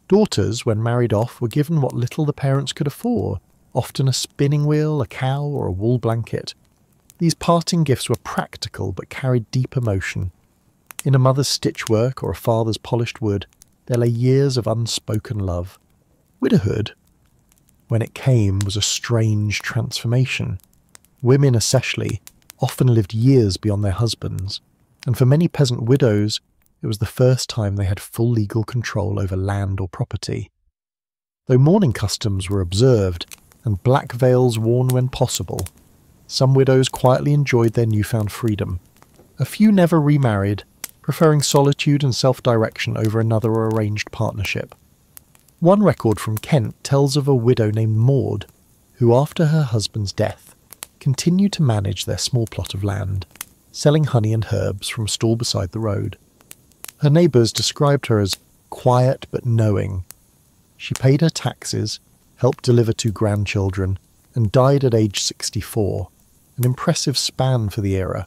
Daughters, when married off, were given what little the parents could afford, often a spinning wheel, a cow, or a wool blanket. These parting gifts were practical but carried deep emotion. In a mother's stitchwork or a father's polished wood, there lay years of unspoken love. Widowhood, when it came, was a strange transformation. Women especially often lived years beyond their husbands, and for many peasant widows, it was the first time they had full legal control over land or property. Though mourning customs were observed, and black veils worn when possible, some widows quietly enjoyed their newfound freedom. A few never remarried, preferring solitude and self-direction over another arranged partnership. One record from Kent tells of a widow named Maud, who after her husband's death continued to manage their small plot of land, selling honey and herbs from a stall beside the road. Her neighbours described her as quiet but knowing. She paid her taxes, helped deliver 2 grandchildren, and died at age 64, an impressive span for the era.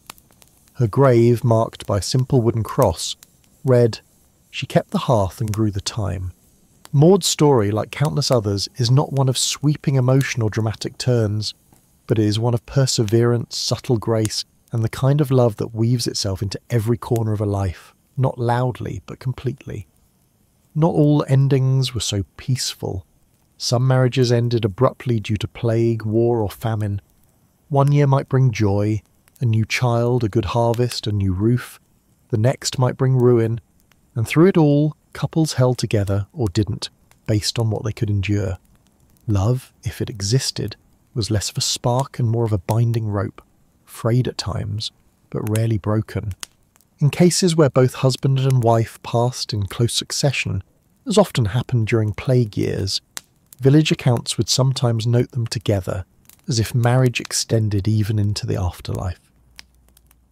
Her grave, marked by a simple wooden cross, read, "She kept the hearth and grew the thyme." Maud's story, like countless others, is not one of sweeping emotion or dramatic turns, but it is one of perseverance, subtle grace, and the kind of love that weaves itself into every corner of a life, not loudly, but completely. Not all endings were so peaceful. Some marriages ended abruptly due to plague, war, or famine. One year might bring joy, a new child, a good harvest, a new roof. The next might bring ruin, and through it all, couples held together or didn't, based on what they could endure. Love, if it existed, was less of a spark and more of a binding rope, frayed at times, but rarely broken. In cases where both husband and wife passed in close succession, as often happened during plague years, village accounts would sometimes note them together, as if marriage extended even into the afterlife.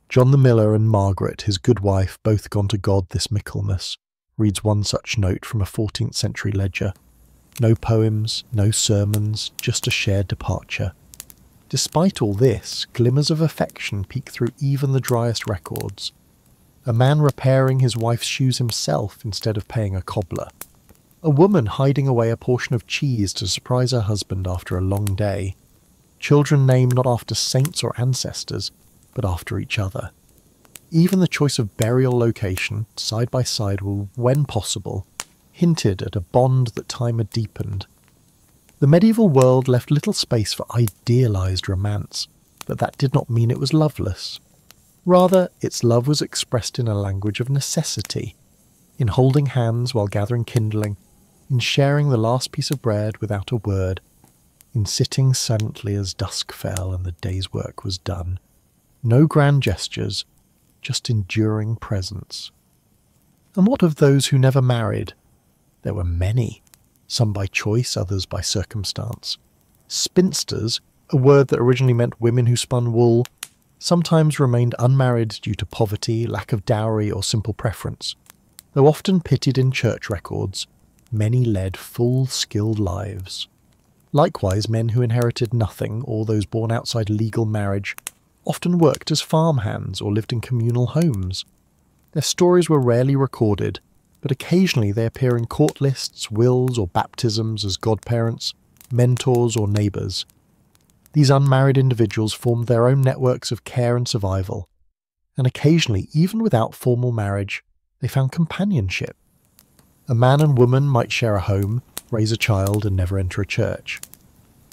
John the Miller and Margaret, his good wife, both gone to God this Michaelmas, reads one such note from a 14th century ledger. No poems, no sermons, just a shared departure. Despite all this, glimmers of affection peek through even the driest records. A man repairing his wife's shoes himself instead of paying a cobbler. A woman hiding away a portion of cheese to surprise her husband after a long day. Children named not after saints or ancestors, but after each other. Even the choice of burial location, side by side, will, when possible, hinted at a bond that time had deepened. The medieval world left little space for idealised romance, but that did not mean it was loveless. Rather, its love was expressed in a language of necessity, in holding hands while gathering kindling, in sharing the last piece of bread without a word, in sitting silently as dusk fell and the day's work was done. No grand gestures, just enduring presence. And what of those who never married? There were many, some by choice, others by circumstance. Spinsters, a word that originally meant women who spun wool, sometimes remained unmarried due to poverty, lack of dowry, or simple preference. Though often pitied in church records, many led full, skilled lives. Likewise, men who inherited nothing, or those born outside legal marriage, often worked as farmhands or lived in communal homes. Their stories were rarely recorded, but occasionally they appear in court lists, wills, or baptisms as godparents, mentors, or neighbours. These unmarried individuals formed their own networks of care and survival, and occasionally, even without formal marriage, they found companionship. A man and woman might share a home, raise a child, and never enter a church.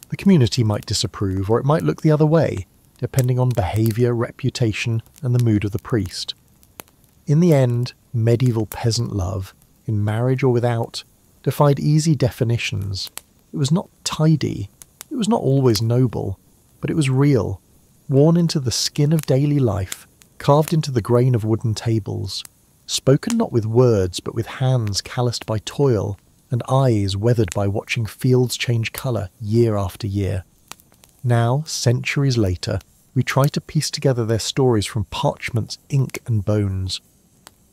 The community might disapprove, or it might look the other way, depending on behaviour, reputation, and the mood of the priest. In the end, medieval peasant love, in marriage or without, defied easy definitions. It was not tidy, it was not always noble, but it was real, worn into the skin of daily life, carved into the grain of wooden tables, spoken not with words but with hands calloused by toil, and eyes weathered by watching fields change colour year after year. Now, centuries later, we try to piece together their stories from parchments, ink and bones.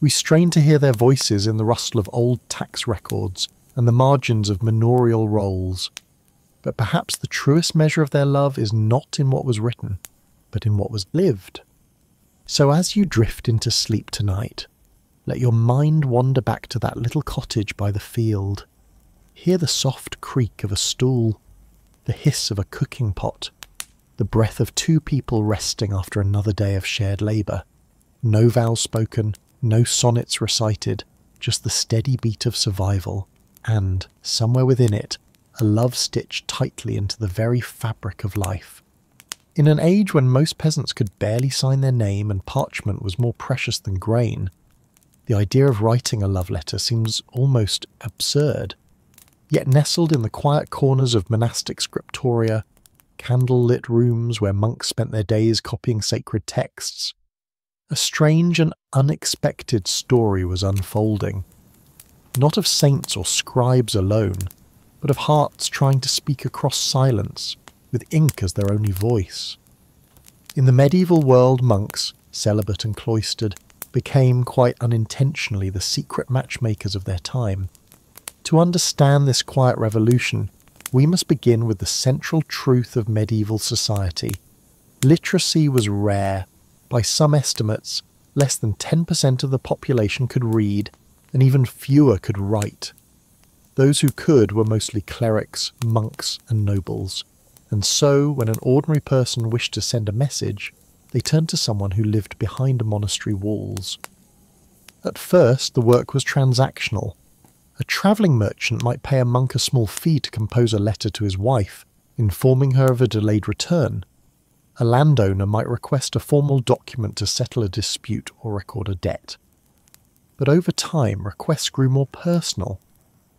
We strain to hear their voices in the rustle of old tax records and the margins of manorial rolls. But perhaps the truest measure of their love is not in what was written, but in what was lived. So as you drift into sleep tonight, let your mind wander back to that little cottage by the field. Hear the soft creak of a stool, the hiss of a cooking pot, the breath of two people resting after another day of shared labour. No vows spoken, no sonnets recited, just the steady beat of survival, and, somewhere within it, a love stitched tightly into the very fabric of life. In an age when most peasants could barely sign their name and parchment was more precious than grain, the idea of writing a love letter seems almost absurd. Yet nestled in the quiet corners of monastic scriptoria, candle-lit rooms where monks spent their days copying sacred texts, a strange and unexpected story was unfolding. Not of saints or scribes alone, but of hearts trying to speak across silence, with ink as their only voice. In the medieval world, monks, celibate and cloistered, became, quite unintentionally, the secret matchmakers of their time. To understand this quiet revolution, we must begin with the central truth of medieval society. Literacy was rare. By some estimates, less than 10% of the population could read, and even fewer could write. Those who could were mostly clerics, monks, and nobles. And so, when an ordinary person wished to send a message, they turned to someone who lived behind monastery walls. At first, the work was transactional. A travelling merchant might pay a monk a small fee to compose a letter to his wife, informing her of a delayed return. A landowner might request a formal document to settle a dispute or record a debt. But over time, requests grew more personal.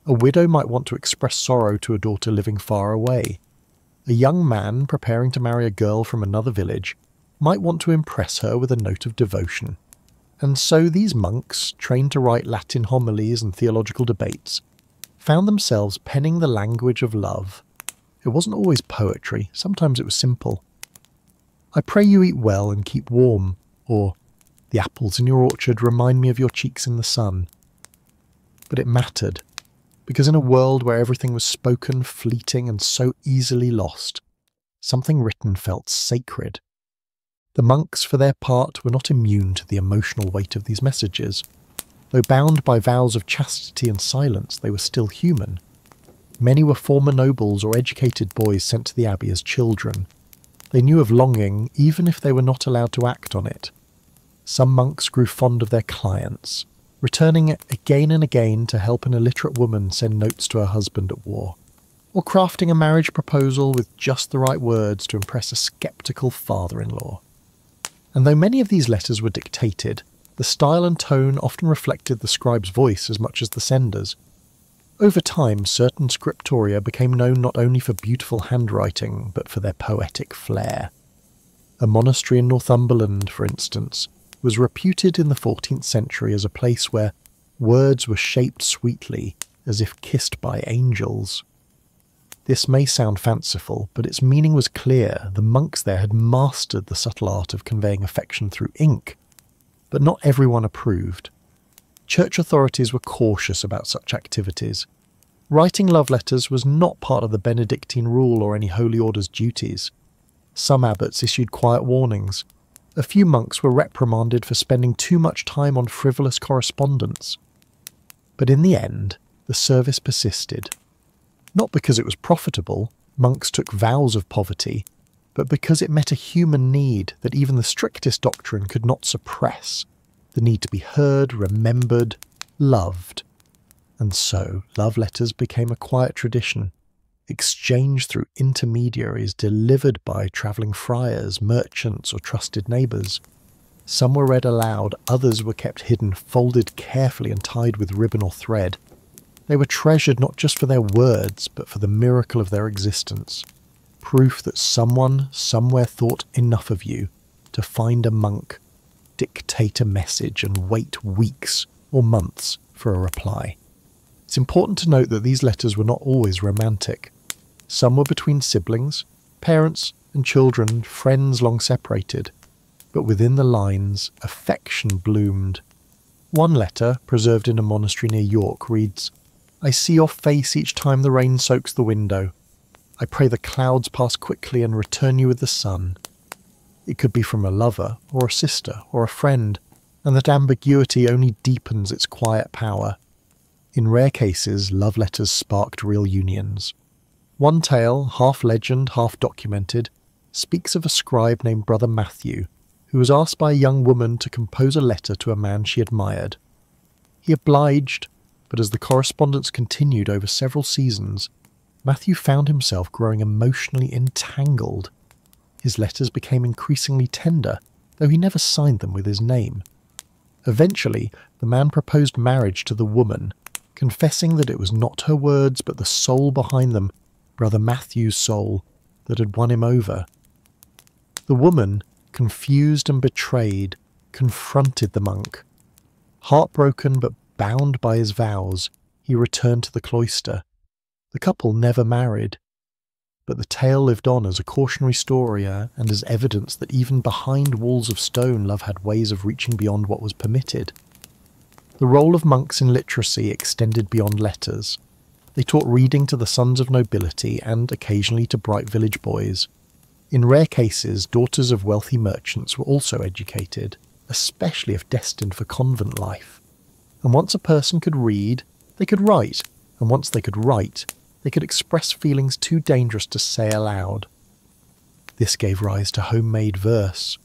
A widow might want to express sorrow to a daughter living far away. A A young man preparing to marry a girl from another village might want to impress her with a note of devotion. And so these monks, trained to write Latin homilies and theological debates, found themselves penning the language of love. It wasn't always poetry, sometimes it was simple. "I pray you eat well and keep warm," or "The apples in your orchard remind me of your cheeks in the sun." But it mattered, because in a world where everything was spoken, fleeting, and so easily lost, something written felt sacred. The monks, for their part, were not immune to the emotional weight of these messages. Though bound by vows of chastity and silence, they were still human. Many were former nobles or educated boys sent to the abbey as children. They knew of longing, even if they were not allowed to act on it. Some monks grew fond of their clients, returning again and again to help an illiterate woman send notes to her husband at war, or crafting a marriage proposal with just the right words to impress a sceptical father-in-law. And though many of these letters were dictated, the style and tone often reflected the scribe's voice as much as the sender's. Over time, certain scriptoria became known not only for beautiful handwriting, but for their poetic flair. A monastery in Northumberland, for instance, was reputed in the 14th century as a place where words were shaped sweetly, as if kissed by angels. This may sound fanciful, but its meaning was clear. The monks there had mastered the subtle art of conveying affection through ink, but not everyone approved. Church authorities were cautious about such activities. Writing love letters was not part of the Benedictine rule or any holy order's duties. Some abbots issued quiet warnings. A few monks were reprimanded for spending too much time on frivolous correspondence. But in the end, the service persisted. Not because it was profitable, monks took vows of poverty, but because it met a human need that even the strictest doctrine could not suppress. The need to be heard, remembered, loved. And so, love letters became a quiet tradition, exchanged through intermediaries, delivered by travelling friars, merchants, or trusted neighbours. Some were read aloud, others were kept hidden, folded carefully and tied with ribbon or thread. They were treasured not just for their words, but for the miracle of their existence. Proof that someone, somewhere thought enough of you to find a monk, dictate a message and wait weeks or months for a reply. It's important to note that these letters were not always romantic. Some were between siblings, parents and children, friends long separated. But within the lines, affection bloomed. One letter, preserved in a monastery near York, reads, "I see your face each time the rain soaks the window. I pray the clouds pass quickly and return you with the sun." It could be from a lover, or a sister, or a friend, and that ambiguity only deepens its quiet power. In rare cases, love letters sparked real unions. One tale, half legend, half documented, speaks of a scribe named Brother Matthew, who was asked by a young woman to compose a letter to a man she admired. He obliged, but as the correspondence continued over several seasons, Matthew found himself growing emotionally entangled. His letters became increasingly tender, though he never signed them with his name. Eventually, the man proposed marriage to the woman, confessing that it was not her words but the soul behind them, Brother Matthew's soul, that had won him over. The woman, confused and betrayed, confronted the monk. Heartbroken but bound by his vows, he returned to the cloister. The couple never married, but the tale lived on as a cautionary story and as evidence that even behind walls of stone love had ways of reaching beyond what was permitted. The role of monks in literacy extended beyond letters. They taught reading to the sons of nobility and occasionally to bright village boys. In rare cases, daughters of wealthy merchants were also educated, especially if destined for convent life. And once a person could read, they could write, and once they could write, they could express feelings too dangerous to say aloud. This gave rise to homemade verse,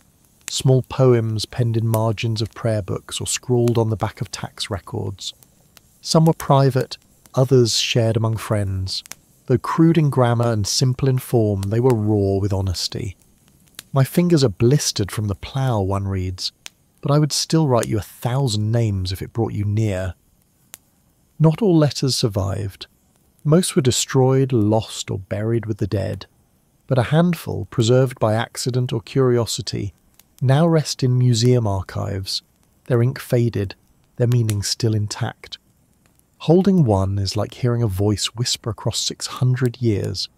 small poems penned in margins of prayer books or scrawled on the back of tax records. Some were private, others shared among friends. Though crude in grammar and simple in form, they were raw with honesty. "My fingers are blistered from the plough," one reads, "but I would still write you 1,000 names if it brought you near." Not all letters survived. Most were destroyed, lost, or buried with the dead. but a handful, preserved by accident or curiosity, now rest in museum archives, their ink faded, their meaning still intact. Holding one is like hearing a voice whisper across 600 years,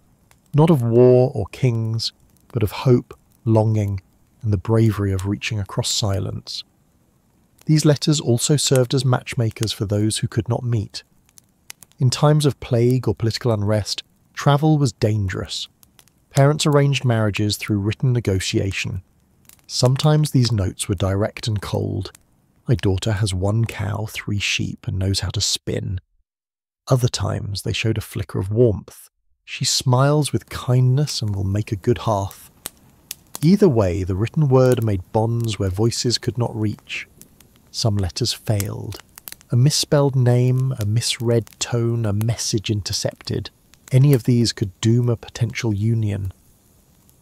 not of war or kings, but of hope, longing, and the bravery of reaching across silence. These letters also served as matchmakers for those who could not meet. In times of plague or political unrest, travel was dangerous. Parents arranged marriages through written negotiation. Sometimes these notes were direct and cold. My daughter has 1 cow, 3 sheep, and knows how to spin. Other times they showed a flicker of warmth. She smiles with kindness and will make a good hearth. Either way, the written word made bonds where voices could not reach. Some letters failed. A misspelled name, a misread tone, a message intercepted. Any of these could doom a potential union.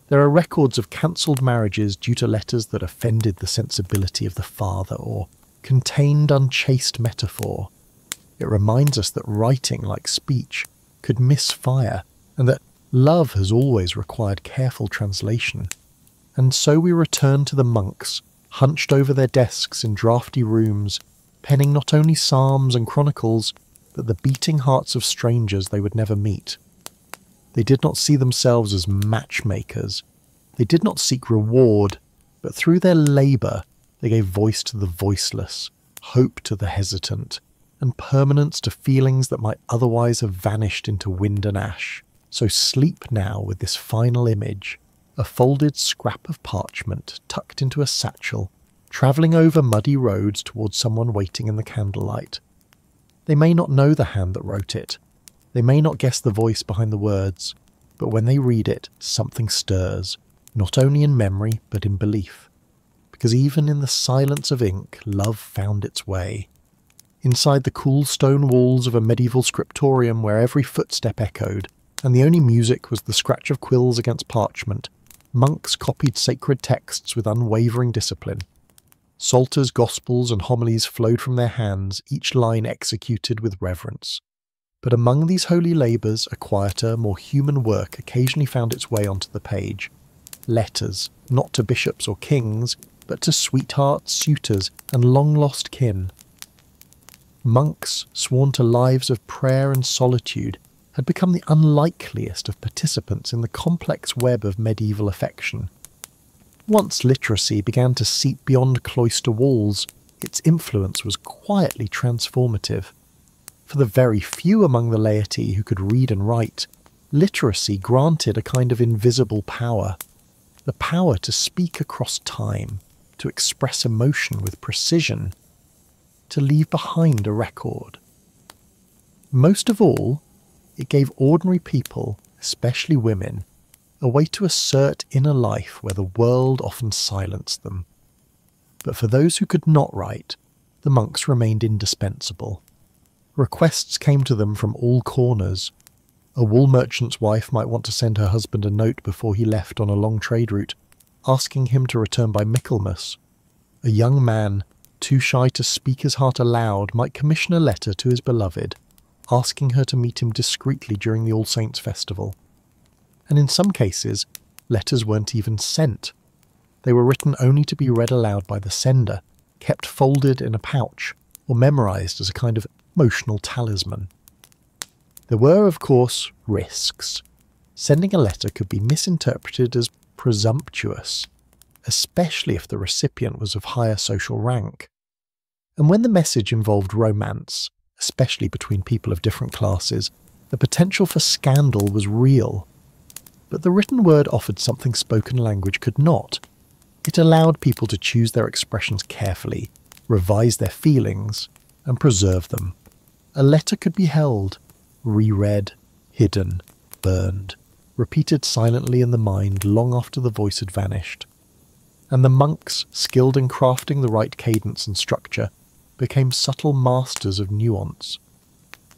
There are records of cancelled marriages due to letters that offended the sensibility of the father or contained unchaste metaphor. It reminds us that writing, like speech, could misfire, and that love has always required careful translation. And so we return to the monks, hunched over their desks in drafty rooms, penning not only psalms and chronicles, but the beating hearts of strangers they would never meet. They did not see themselves as matchmakers. They did not seek reward, but through their labour they gave voice to the voiceless, hope to the hesitant, and permanence to feelings that might otherwise have vanished into wind and ash. So sleep now with this final image, a folded scrap of parchment tucked into a satchel, travelling over muddy roads towards someone waiting in the candlelight. They may not know the hand that wrote it. They may not guess the voice behind the words, but when they read it, something stirs, not only in memory but in belief. Because even in the silence of ink, love found its way. Inside the cool stone walls of a medieval scriptorium where every footstep echoed, and the only music was the scratch of quills against parchment, monks copied sacred texts with unwavering discipline. Psalters, gospels, and homilies flowed from their hands, each line executed with reverence. But among these holy labours, a quieter, more human work occasionally found its way onto the page. Letters, not to bishops or kings, but to sweethearts, suitors, and long-lost kin. Monks, sworn to lives of prayer and solitude, had become the unlikeliest of participants in the complex web of medieval affection. Once literacy began to seep beyond cloister walls, its influence was quietly transformative. For the very few among the laity who could read and write, literacy granted a kind of invisible power, the power to speak across time, to express emotion with precision, to leave behind a record. Most of all, it gave ordinary people, especially women, a way to assert inner life where the world often silenced them. But for those who could not write, the monks remained indispensable. Requests came to them from all corners. A wool merchant's wife might want to send her husband a note before he left on a long trade route, asking him to return by Michaelmas. A young man, too shy to speak his heart aloud, might commission a letter to his beloved, asking her to meet him discreetly during the All Saints' festival. And in some cases, letters weren't even sent. They were written only to be read aloud by the sender, kept folded in a pouch, or memorised as a kind of emotional talisman. There were, of course, risks. Sending a letter could be misinterpreted as presumptuous, especially if the recipient was of higher social rank. And when the message involved romance, especially between people of different classes, the potential for scandal was real. But the written word offered something spoken language could not. It allowed people to choose their expressions carefully, revise their feelings, and preserve them. A letter could be held, reread, hidden, burned, repeated silently in the mind long after the voice had vanished. And the monks, skilled in crafting the right cadence and structure, became subtle masters of nuance.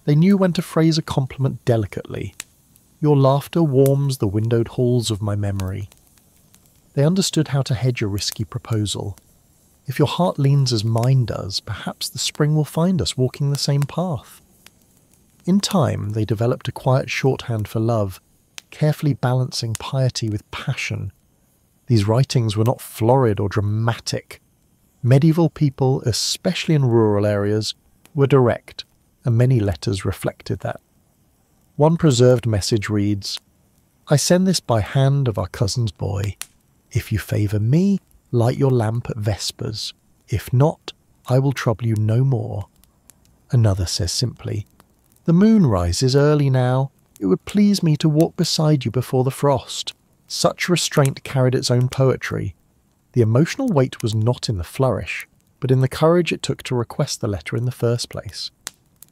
They knew when to phrase a compliment delicately. Your laughter warms the windowed halls of my memory. They understood how to hedge a risky proposal. If your heart leans as mine does, perhaps the spring will find us walking the same path. In time, they developed a quiet shorthand for love, carefully balancing piety with passion. These writings were not florid or dramatic. Medieval people, especially in rural areas, were direct, and many letters reflected that. One preserved message reads, "I send this by hand of our cousin's boy. If you favour me, light your lamp at vespers. If not, I will trouble you no more." Another says simply, "The moon rises early now. It would please me to walk beside you before the frost." Such restraint carried its own poetry. The emotional weight was not in the flourish, but in the courage it took to request the letter in the first place.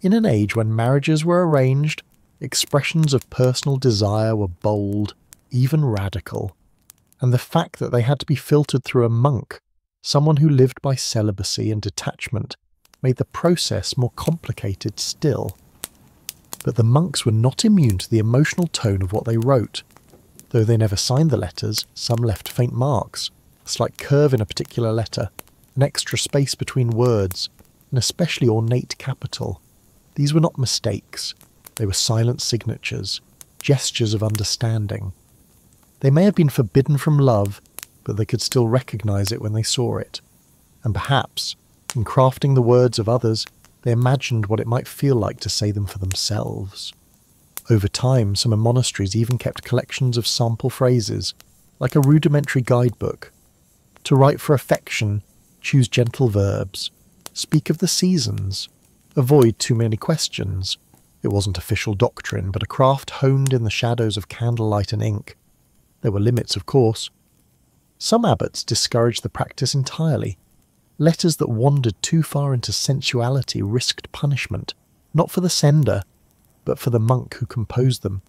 In an age when marriages were arranged, expressions of personal desire were bold, even radical, and the fact that they had to be filtered through a monk, someone who lived by celibacy and detachment, made the process more complicated still. But the monks were not immune to the emotional tone of what they wrote. Though they never signed the letters, some left faint marks, a slight curve in a particular letter, an extra space between words, an especially ornate capital. These were not mistakes. They were silent signatures, gestures of understanding. They may have been forbidden from love, but they could still recognize it when they saw it. And perhaps, in crafting the words of others, they imagined what it might feel like to say them for themselves. Over time, some monasteries even kept collections of sample phrases, like a rudimentary guidebook. To write for affection, choose gentle verbs. Speak of the seasons. Avoid too many questions. It wasn't official doctrine, but a craft honed in the shadows of candlelight and ink. There were limits, of course. Some abbots discouraged the practice entirely. Letters that wandered too far into sensuality risked punishment, not for the sender, but for the monk who composed them.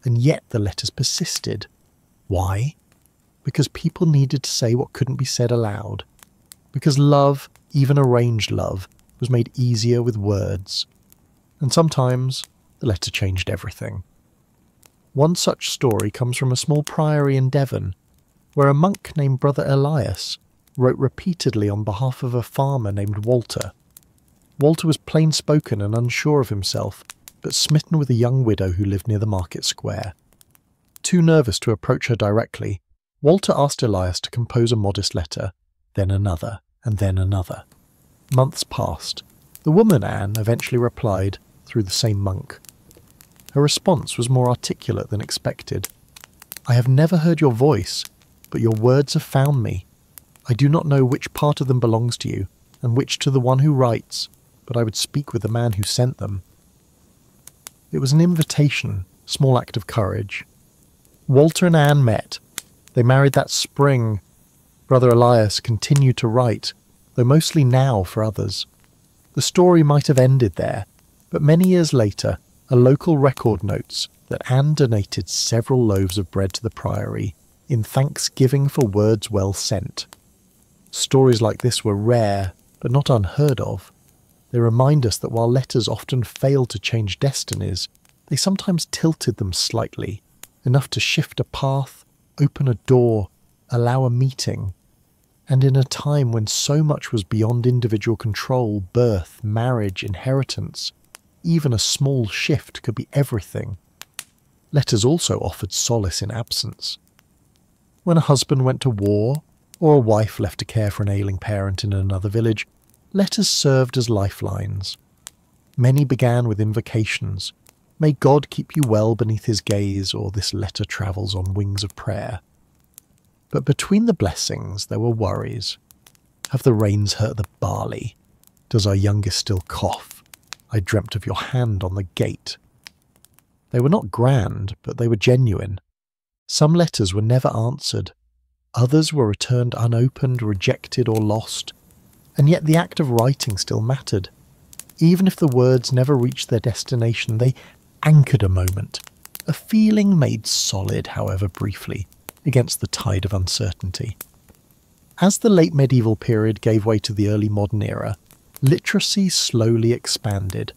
And yet the letters persisted. Why? Because people needed to say what couldn't be said aloud. Because love, even arranged love, was made easier with words. And sometimes the letter changed everything. One such story comes from a small priory in Devon, where a monk named Brother Elias wrote repeatedly on behalf of a farmer named Walter. Walter was plain-spoken and unsure of himself, but smitten with a young widow who lived near the market square. Too nervous to approach her directly, Walter asked Elias to compose a modest letter, then another, and then another. Months passed. The woman, Anne, eventually replied, through the same monk. Her response was more articulate than expected. "I have never heard your voice, but your words have found me. I do not know which part of them belongs to you, and which to the one who writes, but I would speak with the man who sent them." It was an invitation, small act of courage. Walter and Anne met. They married that spring. Brother Elias continued to write, though mostly now for others. The story might have ended there, but many years later, a local record notes that Anne donated several loaves of bread to the priory in thanksgiving for words well sent. Stories like this were rare, but not unheard of. They remind us that while letters often fail to change destinies, they sometimes tilted them slightly, enough to shift a path, open a door, allow a meeting. And in a time when so much was beyond individual control, birth, marriage, inheritance, even a small shift could be everything. Letters also offered solace in absence. When a husband went to war, or a wife left to care for an ailing parent in another village, letters served as lifelines. Many began with invocations. "May God keep you well beneath his gaze," or "This letter travels on wings of prayer." But between the blessings there were worries. Have the rains hurt the barley? Does our youngest still cough? I dreamt of your hand on the gate. They were not grand, but they were genuine. Some letters were never answered. Others were returned unopened, rejected, or lost. And yet the act of writing still mattered. Even if the words never reached their destination, they anchored a moment, a feeling made solid, however briefly, against the tide of uncertainty. As the late medieval period gave way to the early modern era, literacy slowly expanded.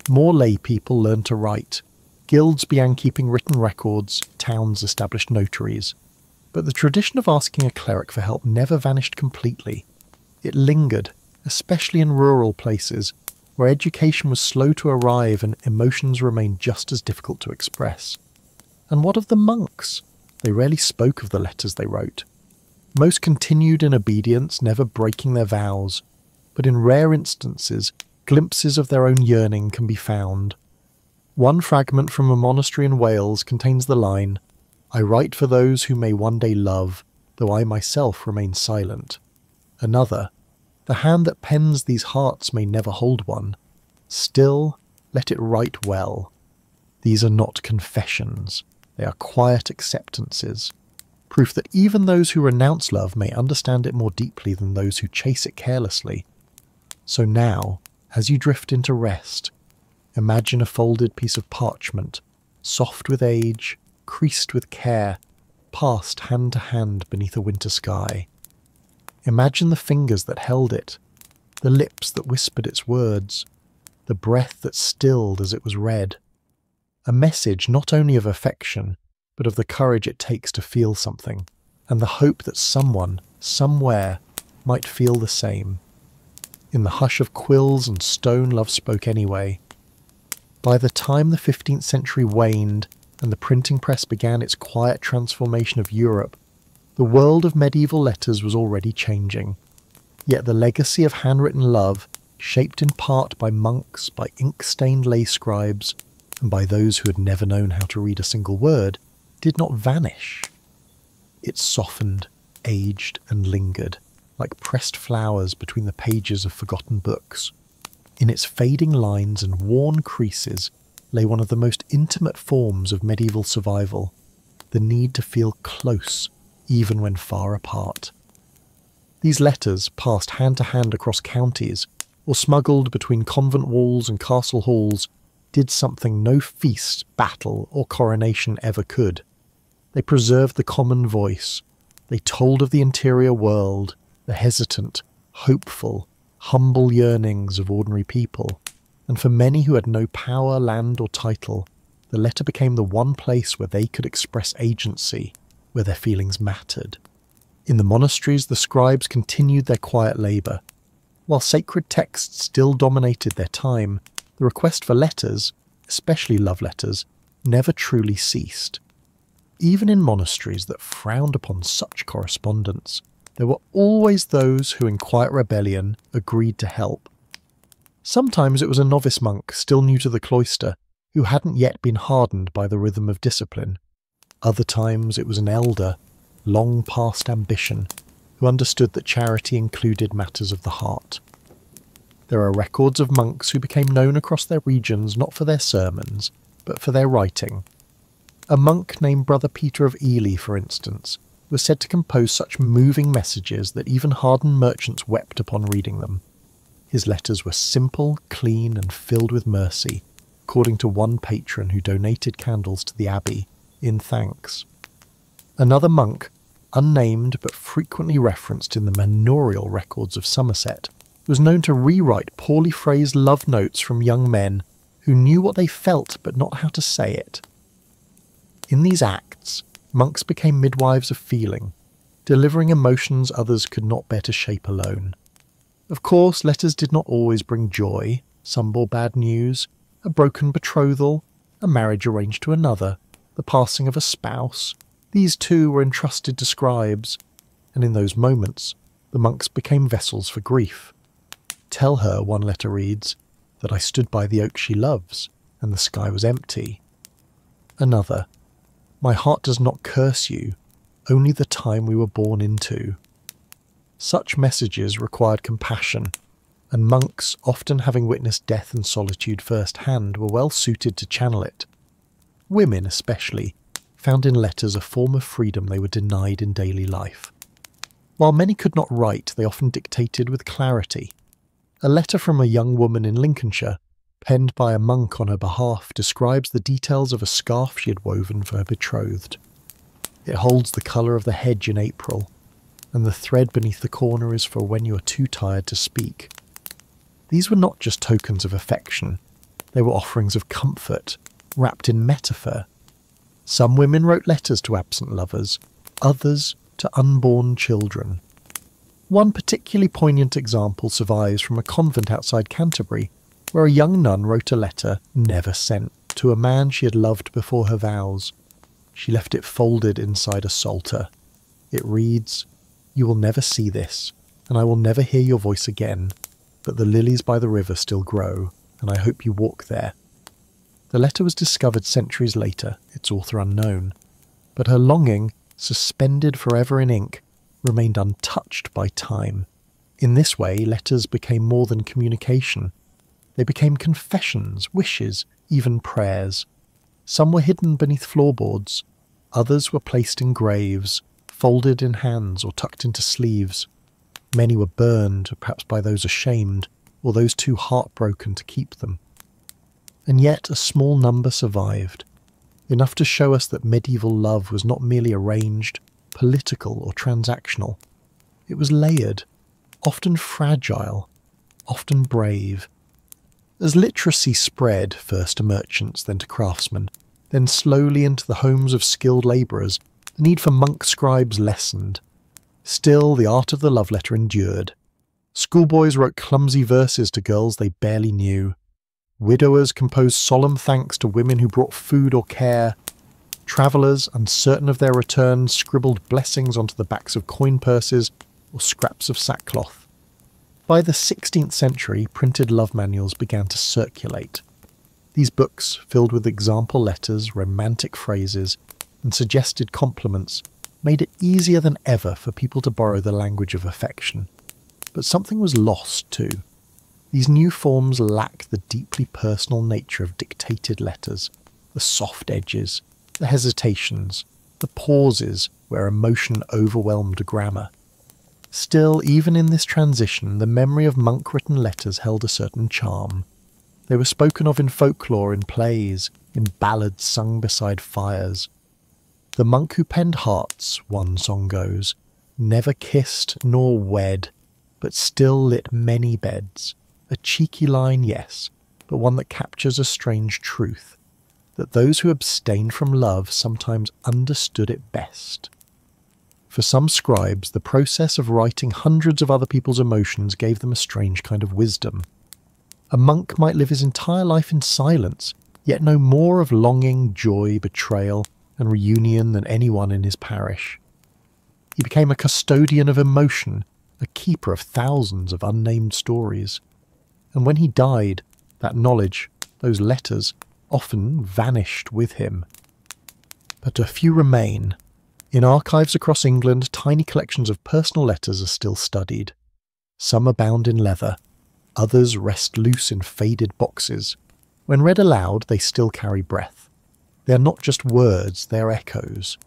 More lay people learned to write. Guilds began keeping written records, towns established notaries. But the tradition of asking a cleric for help never vanished completely. It lingered, especially in rural places, where education was slow to arrive and emotions remained just as difficult to express. And what of the monks? They rarely spoke of the letters they wrote. Most continued in obedience, never breaking their vows, but in rare instances, glimpses of their own yearning can be found. One fragment from a monastery in Wales contains the line, "I write for those who may one day love, though I myself remain silent." Another, "The hand that pens these hearts may never hold one. Still, let it write well. These are not confessions, they are quiet acceptances. Proof that even those who renounce love may understand it more deeply than those who chase it carelessly. So now, as you drift into rest, imagine a folded piece of parchment, soft with age, creased with care, passed hand to hand beneath a winter sky. Imagine the fingers that held it, the lips that whispered its words, the breath that stilled as it was read. A message not only of affection, but of the courage it takes to feel something, and the hope that someone, somewhere, might feel the same. In the hush of quills and stone love spoke anyway. By the time the 15th century waned and the printing press began its quiet transformation of Europe, the world of medieval letters was already changing. Yet the legacy of handwritten love, shaped in part by monks, by ink-stained lay scribes, and by those who had never known how to read a single word, did not vanish. It softened, aged, and lingered, like pressed flowers between the pages of forgotten books. In its fading lines and worn creases lay one of the most intimate forms of medieval survival, the need to feel close, even when far apart. These letters, passed hand to hand across counties, or smuggled between convent walls and castle halls, did something no feast, battle, or coronation ever could. They preserved the common voice. They told of the interior world, the hesitant, hopeful, humble yearnings of ordinary people. And for many who had no power, land, or title, the letter became the one place where they could express agency, where their feelings mattered. In the monasteries, the scribes continued their quiet labour. While sacred texts still dominated their time, the request for letters, especially love letters, never truly ceased. Even in monasteries that frowned upon such correspondence, there were always those who in quiet rebellion agreed to help. Sometimes it was a novice monk still new to the cloister, who hadn't yet been hardened by the rhythm of discipline. Other times it was an elder, long past ambition, who understood that charity included matters of the heart. There are records of monks who became known across their regions not for their sermons, but for their writing. A monk named Brother Peter of Ely, for instance, was said to compose such moving messages that even hardened merchants wept upon reading them. His letters were simple, clean, and filled with mercy, according to one patron who donated candles to the abbey, in thanks. Another monk, unnamed but frequently referenced in the manorial records of Somerset, was known to rewrite poorly phrased love notes from young men who knew what they felt but not how to say it. In these acts, monks became midwives of feeling, delivering emotions others could not bear to shape alone. Of course, letters did not always bring joy. Some bore bad news, a broken betrothal, a marriage arranged to another, the passing of a spouse. These too were entrusted to scribes, and in those moments, the monks became vessels for grief. "Tell her," one letter reads, "that I stood by the oak she loves, and the sky was empty." Another, "My heart does not curse you, only the time we were born into." Such messages required compassion, and monks, often having witnessed death and solitude firsthand, were well suited to channel it. Women, especially, found in letters a form of freedom they were denied in daily life. While many could not write, they often dictated with clarity. A letter from a young woman in Lincolnshire, penned by a monk on her behalf, describes the details of a scarf she had woven for her betrothed. It holds the colour of the hedge in April, and the thread beneath the corner is for when you are too tired to speak. These were not just tokens of affection, they were offerings of comfort, wrapped in metaphor. Some women wrote letters to absent lovers, others to unborn children. One particularly poignant example survives from a convent outside Canterbury, where a young nun wrote a letter, never sent, to a man she had loved before her vows. She left it folded inside a psalter. It reads, "You will never see this, and I will never hear your voice again, but the lilies by the river still grow, and I hope you walk there." The letter was discovered centuries later, its author unknown, but her longing, suspended forever in ink, remained untouched by time. In this way, letters became more than communication. They became confessions, wishes, even prayers. Some were hidden beneath floorboards, others were placed in graves, folded in hands or tucked into sleeves. Many were burned, perhaps by those ashamed, or those too heartbroken to keep them. And yet a small number survived, enough to show us that medieval love was not merely arranged, political or transactional. It was layered, often fragile, often brave. As literacy spread, first to merchants, then to craftsmen, then slowly into the homes of skilled labourers, the need for monk scribes lessened. Still, the art of the love letter endured. Schoolboys wrote clumsy verses to girls they barely knew. Widowers composed solemn thanks to women who brought food or care. Travellers, uncertain of their return, scribbled blessings onto the backs of coin purses or scraps of sackcloth. By the 16th century, printed love manuals began to circulate. These books, filled with example letters, romantic phrases, and suggested compliments, made it easier than ever for people to borrow the language of affection. But something was lost too. These new forms lack the deeply personal nature of dictated letters, the soft edges, the hesitations, the pauses where emotion overwhelmed grammar. Still, even in this transition, the memory of monk-written letters held a certain charm. They were spoken of in folklore, in plays, in ballads sung beside fires. The monk who penned hearts, one song goes, never kissed nor wed, but still lit many beds. A cheeky line, yes, but one that captures a strange truth, that those who abstained from love sometimes understood it best. For some scribes, the process of writing hundreds of other people's emotions gave them a strange kind of wisdom. A monk might live his entire life in silence, yet know more of longing, joy, betrayal, and reunion than anyone in his parish. He became a custodian of emotion, a keeper of thousands of unnamed stories. And when he died, that knowledge, those letters, often vanished with him. But a few remain. In archives across England, tiny collections of personal letters are still studied. Some are bound in leather, others rest loose in faded boxes. When read aloud, they still carry breath. They are not just words, they are echoes.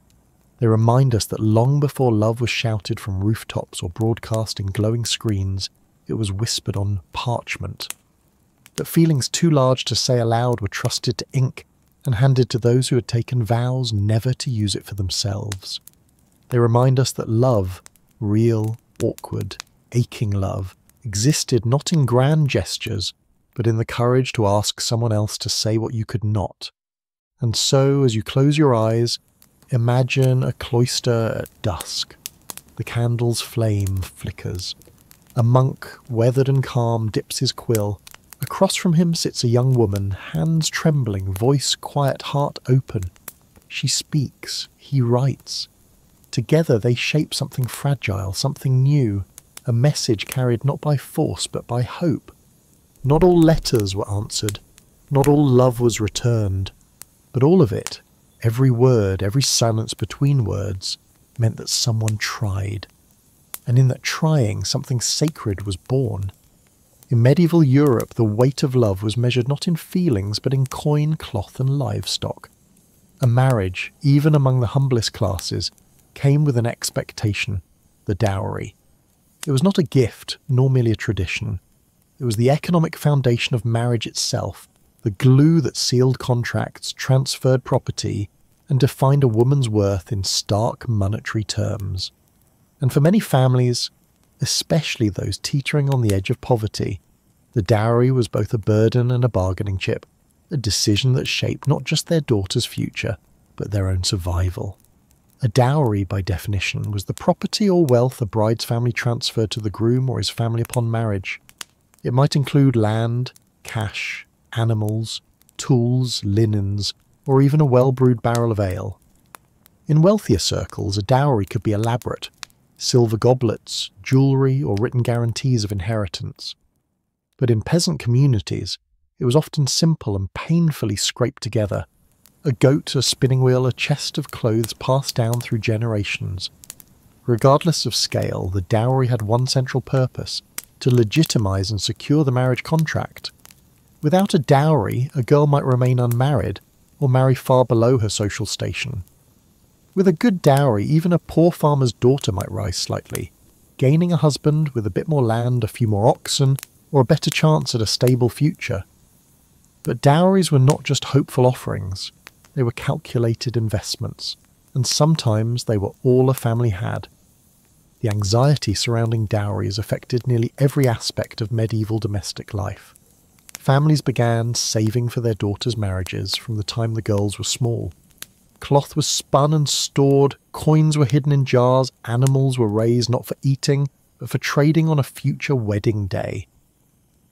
They remind us that long before love was shouted from rooftops or broadcast in glowing screens, it was whispered on parchment. That feelings too large to say aloud were trusted to ink and handed to those who had taken vows never to use it for themselves. They remind us that love, real, awkward, aching love, existed not in grand gestures, but in the courage to ask someone else to say what you could not. And so, as you close your eyes, imagine a cloister at dusk. The candle's flame flickers. A monk, weathered and calm, dips his quill. Across from him sits a young woman, hands trembling, voice quiet, heart open. She speaks, he writes. Together they shape something fragile, something new, a message carried not by force but by hope. Not all letters were answered, not all love was returned, but all of it, every word, every silence between words, meant that someone tried. And in that trying, something sacred was born. In medieval Europe, the weight of love was measured not in feelings, but in coin, cloth, and livestock. A marriage, even among the humblest classes, came with an expectation, the dowry. It was not a gift, nor merely a tradition. It was the economic foundation of marriage itself, the glue that sealed contracts, transferred property, and defined a woman's worth in stark monetary terms. And for many families, especially those teetering on the edge of poverty, the dowry was both a burden and a bargaining chip, a decision that shaped not just their daughter's future, but their own survival. A dowry, by definition, was the property or wealth a bride's family transferred to the groom or his family upon marriage. It might include land, cash, animals, tools, linens, or even a well-brewed barrel of ale. In wealthier circles, a dowry could be elaborate: silver goblets, jewellery, or written guarantees of inheritance. But in peasant communities, it was often simple and painfully scraped together: a goat, a spinning wheel, a chest of clothes passed down through generations. Regardless of scale, the dowry had one central purpose: to legitimise and secure the marriage contract. Without a dowry, a girl might remain unmarried, or marry far below her social station. With a good dowry, even a poor farmer's daughter might rise slightly, gaining a husband with a bit more land, a few more oxen, or a better chance at a stable future. But dowries were not just hopeful offerings, they were calculated investments, and sometimes they were all a family had. The anxiety surrounding dowries affected nearly every aspect of medieval domestic life. Families began saving for their daughters' marriages from the time the girls were small. Cloth was spun and stored, coins were hidden in jars, animals were raised not for eating, but for trading on a future wedding day.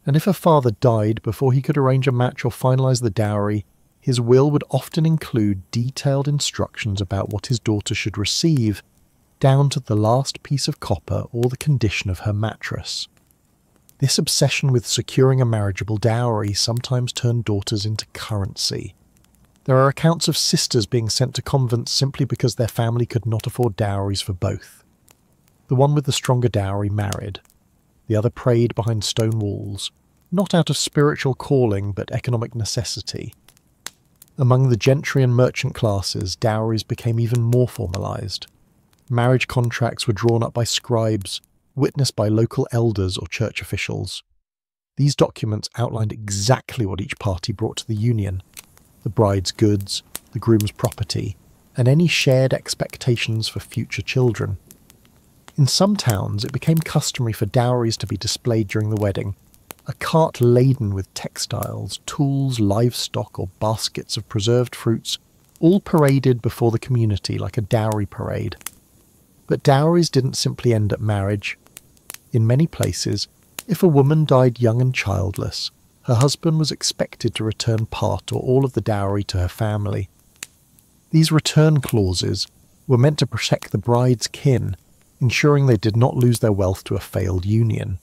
And if a father died before he could arrange a match or finalise the dowry, his will would often include detailed instructions about what his daughter should receive, down to the last piece of copper or the condition of her mattress. This obsession with securing a marriageable dowry sometimes turned daughters into currency. There are accounts of sisters being sent to convents simply because their family could not afford dowries for both. The one with the stronger dowry married. The other prayed behind stone walls, not out of spiritual calling but economic necessity. Among the gentry and merchant classes, dowries became even more formalised. Marriage contracts were drawn up by scribes, witnessed by local elders or church officials. These documents outlined exactly what each party brought to the union: the bride's goods, the groom's property, and any shared expectations for future children. In some towns, it became customary for dowries to be displayed during the wedding: a cart laden with textiles, tools, livestock, or baskets of preserved fruits, all paraded before the community like a dowry parade. But dowries didn't simply end at marriage. In many places, if a woman died young and childless, her husband was expected to return part or all of the dowry to her family. These return clauses were meant to protect the bride's kin, ensuring they did not lose their wealth to a failed union.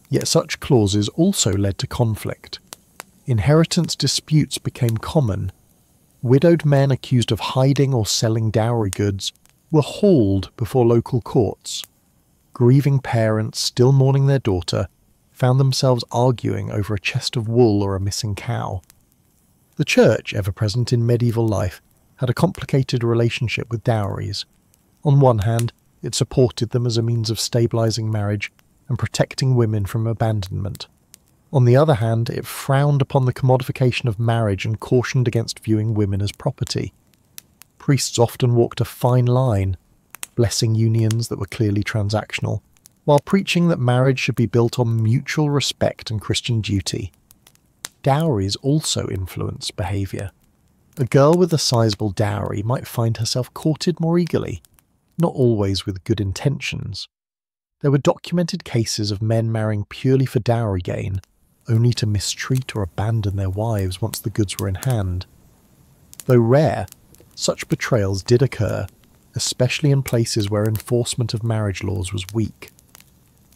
Yet such clauses also led to conflict. Inheritance disputes became common. Widowed men accused of hiding or selling dowry goods were hauled before local courts. Grieving parents, still mourning their daughter, found themselves arguing over a chest of wool or a missing cow. The church, ever present in medieval life, had a complicated relationship with dowries. On one hand, it supported them as a means of stabilising marriage and protecting women from abandonment. On the other hand, it frowned upon the commodification of marriage and cautioned against viewing women as property. Priests often walked a fine line, blessing unions that were clearly transactional, while preaching that marriage should be built on mutual respect and Christian duty. Dowries also influence behaviour. A girl with a sizable dowry might find herself courted more eagerly, not always with good intentions. There were documented cases of men marrying purely for dowry gain, only to mistreat or abandon their wives once the goods were in hand. Though rare, such betrayals did occur, especially in places where enforcement of marriage laws was weak.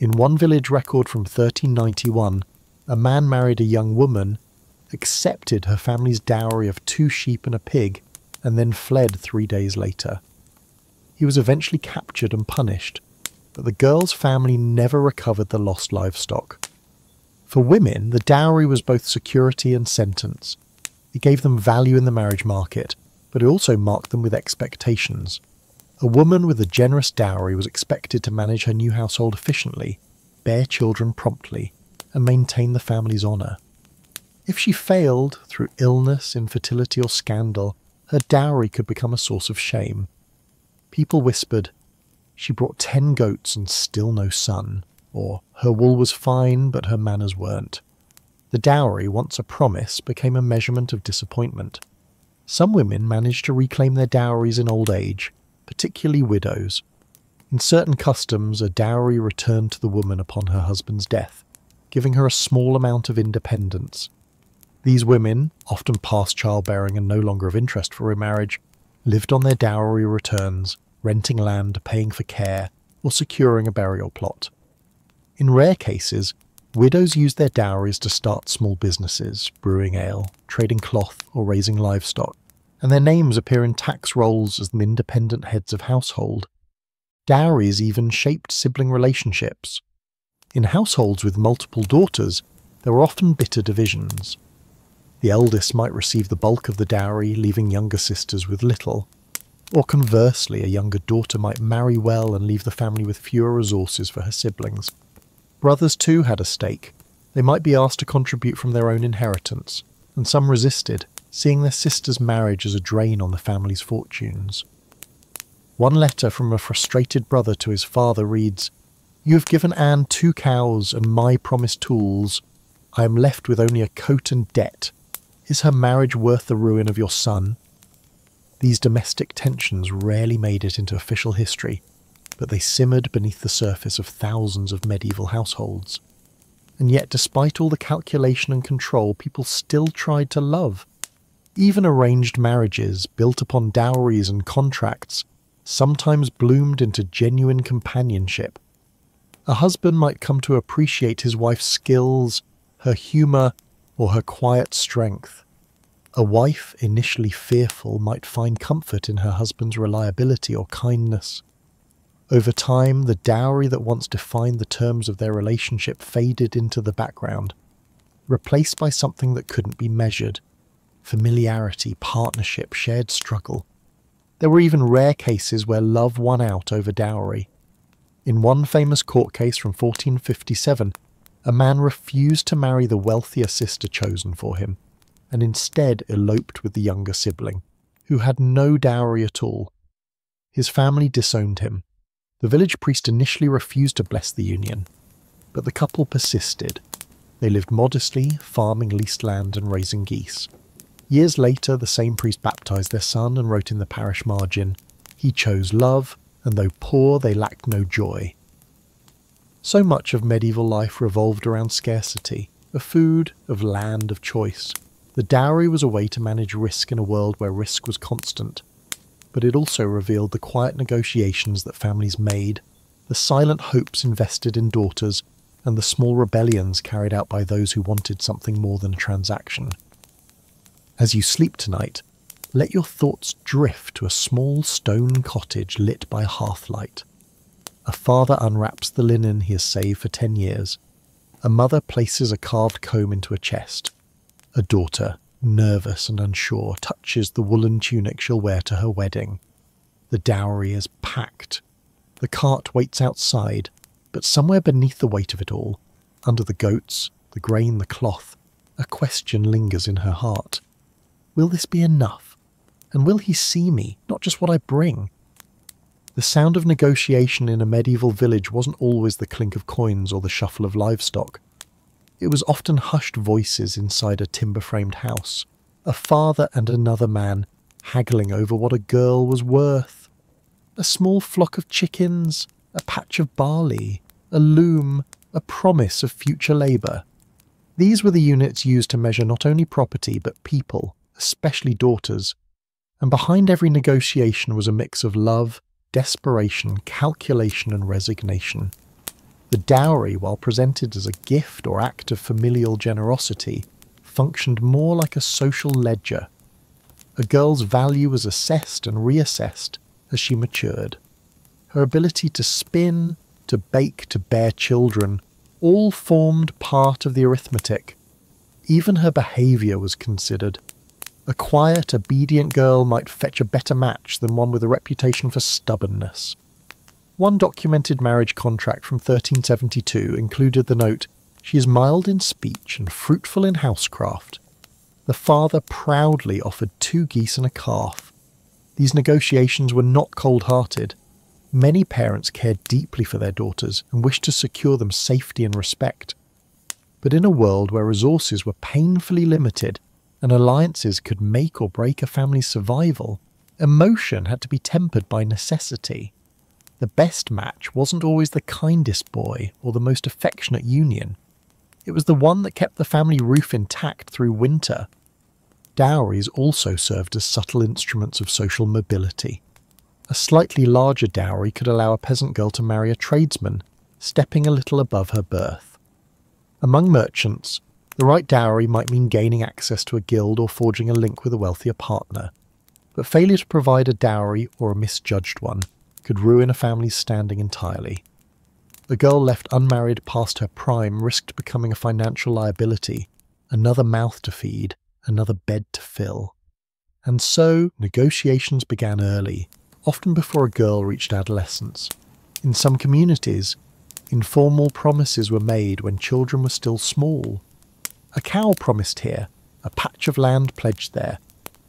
In one village record from 1391, a man married a young woman, accepted her family's dowry of 2 sheep and a pig, and then fled 3 days later. He was eventually captured and punished, but the girl's family never recovered the lost livestock. For women, the dowry was both security and sentence. It gave them value in the marriage market, but it also marked them with expectations. A woman with a generous dowry was expected to manage her new household efficiently, bear children promptly, and maintain the family's honour. If she failed, through illness, infertility or scandal, her dowry could become a source of shame. People whispered, "She brought 10 goats and still no son," or "Her wool was fine, but her manners weren't." The dowry, once a promise, became a measurement of disappointment. Some women managed to reclaim their dowries in old age, particularly widows. In certain customs, a dowry returned to the woman upon her husband's death, giving her a small amount of independence. These women, often past childbearing and no longer of interest for remarriage, lived on their dowry returns, renting land, paying for care, or securing a burial plot. In rare cases, widows used their dowries to start small businesses, brewing ale, trading cloth, or raising livestock, and their names appear in tax rolls as the independent heads of household. Dowries even shaped sibling relationships. In households with multiple daughters, there were often bitter divisions. The eldest might receive the bulk of the dowry, leaving younger sisters with little. Or conversely, a younger daughter might marry well and leave the family with fewer resources for her siblings. Brothers too had a stake. They might be asked to contribute from their own inheritance, and some resisted, seeing their sister's marriage as a drain on the family's fortunes. One letter from a frustrated brother to his father reads, "You have given Anne 2 cows and my promised tools. I am left with only a coat and debt. Is her marriage worth the ruin of your son?" These domestic tensions rarely made it into official history, but they simmered beneath the surface of thousands of medieval households. And yet, despite all the calculation and control, people still tried to love. Even arranged marriages, built upon dowries and contracts, sometimes bloomed into genuine companionship. A husband might come to appreciate his wife's skills, her humour, or her quiet strength. A wife, initially fearful, might find comfort in her husband's reliability or kindness. Over time, the dowry that once defined the terms of their relationship faded into the background, replaced by something that couldn't be measured: familiarity, partnership, shared struggle. There were even rare cases where love won out over dowry. In one famous court case from 1457, a man refused to marry the wealthier sister chosen for him, and instead eloped with the younger sibling, who had no dowry at all. His family disowned him. The village priest initially refused to bless the union, but the couple persisted. They lived modestly, farming leased land and raising geese. Years later, the same priest baptized their son and wrote in the parish margin, "He chose love, and though poor, they lacked no joy." So much of medieval life revolved around scarcity, of food, of land, of choice. The dowry was a way to manage risk in a world where risk was constant. But it also revealed the quiet negotiations that families made, the silent hopes invested in daughters, and the small rebellions carried out by those who wanted something more than a transaction. As you sleep tonight, let your thoughts drift to a small stone cottage lit by hearthlight. A father unwraps the linen he has saved for 10 years. A mother places a carved comb into a chest. A daughter, nervous and unsure, touches the woolen tunic she'll wear to her wedding. The dowry is packed. The cart waits outside, but somewhere beneath the weight of it all, under the goats, the grain, the cloth, a question lingers in her heart. Will this be enough? And will he see me, not just what I bring? The sound of negotiation in a medieval village wasn't always the clink of coins or the shuffle of livestock. It was often hushed voices inside a timber-framed house, a father and another man haggling over what a girl was worth. A small flock of chickens, a patch of barley, a loom, a promise of future labour. These were the units used to measure not only property but people, especially daughters. And behind every negotiation was a mix of love, desperation, calculation and resignation. The dowry, while presented as a gift or act of familial generosity, functioned more like a social ledger. A girl's value was assessed and reassessed as she matured. Her ability to spin, to bake, to bear children, all formed part of the arithmetic. Even her behaviour was considered. A quiet, obedient girl might fetch a better match than one with a reputation for stubbornness. One documented marriage contract from 1372 included the note, "She is mild in speech and fruitful in housecraft." The father proudly offered 2 geese and a calf. These negotiations were not cold-hearted. Many parents cared deeply for their daughters and wished to secure them safety and respect. But in a world where resources were painfully limited and alliances could make or break a family's survival, emotion had to be tempered by necessity. The best match wasn't always the kindest boy or the most affectionate union. It was the one that kept the family roof intact through winter. Dowries also served as subtle instruments of social mobility. A slightly larger dowry could allow a peasant girl to marry a tradesman, stepping a little above her birth. Among merchants, the right dowry might mean gaining access to a guild or forging a link with a wealthier partner, but failure to provide a dowry, or a misjudged one, could ruin a family's standing entirely. A girl left unmarried past her prime risked becoming a financial liability, another mouth to feed, another bed to fill. And so, negotiations began early, often before a girl reached adolescence. In some communities, informal promises were made when children were still small. A cow promised here, a patch of land pledged there,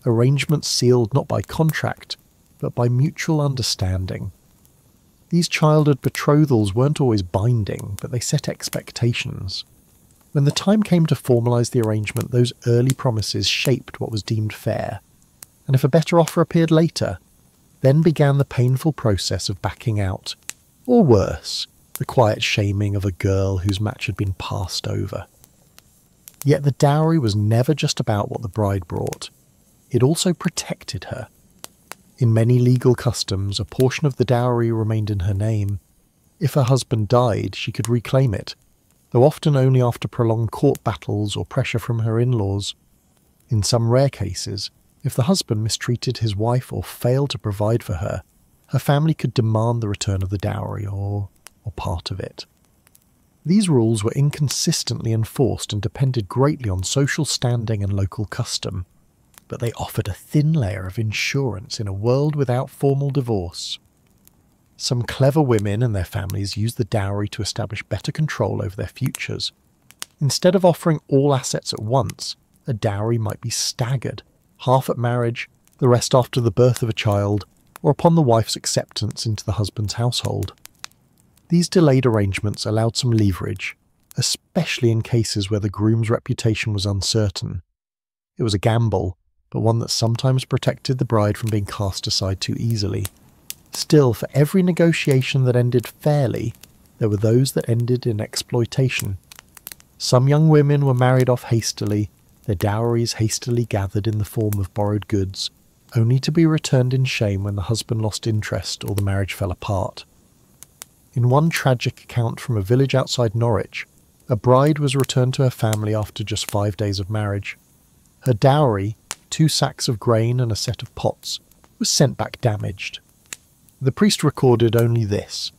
arrangements sealed not by contract, but by mutual understanding. These childhood betrothals weren't always binding, but they set expectations. When the time came to formalise the arrangement, those early promises shaped what was deemed fair, and if a better offer appeared later, then began the painful process of backing out, or worse, the quiet shaming of a girl whose match had been passed over. Yet the dowry was never just about what the bride brought. It also protected her. In many legal customs, a portion of the dowry remained in her name. If her husband died, she could reclaim it, though often only after prolonged court battles or pressure from her in-laws. In some rare cases, if the husband mistreated his wife or failed to provide for her, her family could demand the return of the dowry or part of it. These rules were inconsistently enforced and depended greatly on social standing and local custom, but they offered a thin layer of insurance in a world without formal divorce. Some clever women and their families used the dowry to establish better control over their futures. Instead of offering all assets at once, a dowry might be staggered, half at marriage, the rest after the birth of a child, or upon the wife's acceptance into the husband's household. These delayed arrangements allowed some leverage, especially in cases where the groom's reputation was uncertain. It was a gamble, but one that sometimes protected the bride from being cast aside too easily. Still, for every negotiation that ended fairly, there were those that ended in exploitation. Some young women were married off hastily, their dowries hastily gathered in the form of borrowed goods, only to be returned in shame when the husband lost interest or the marriage fell apart. In one tragic account from a village outside Norwich, a bride was returned to her family after just 5 days of marriage. Her dowry, 2 sacks of grain and a set of pots, was sent back damaged. The priest recorded only this: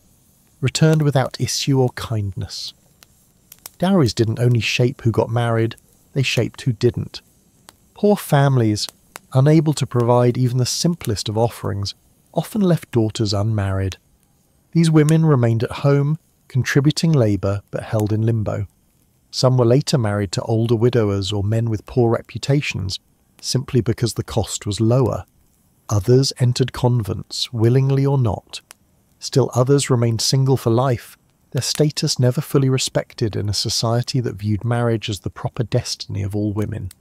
returned without issue or kindness. Dowries didn't only shape who got married, they shaped who didn't. Poor families, unable to provide even the simplest of offerings, often left daughters unmarried. These women remained at home, contributing labour but held in limbo. Some were later married to older widowers or men with poor reputations, simply because the cost was lower. Others entered convents, willingly or not. Still others remained single for life, their status never fully respected in a society that viewed marriage as the proper destiny of all women.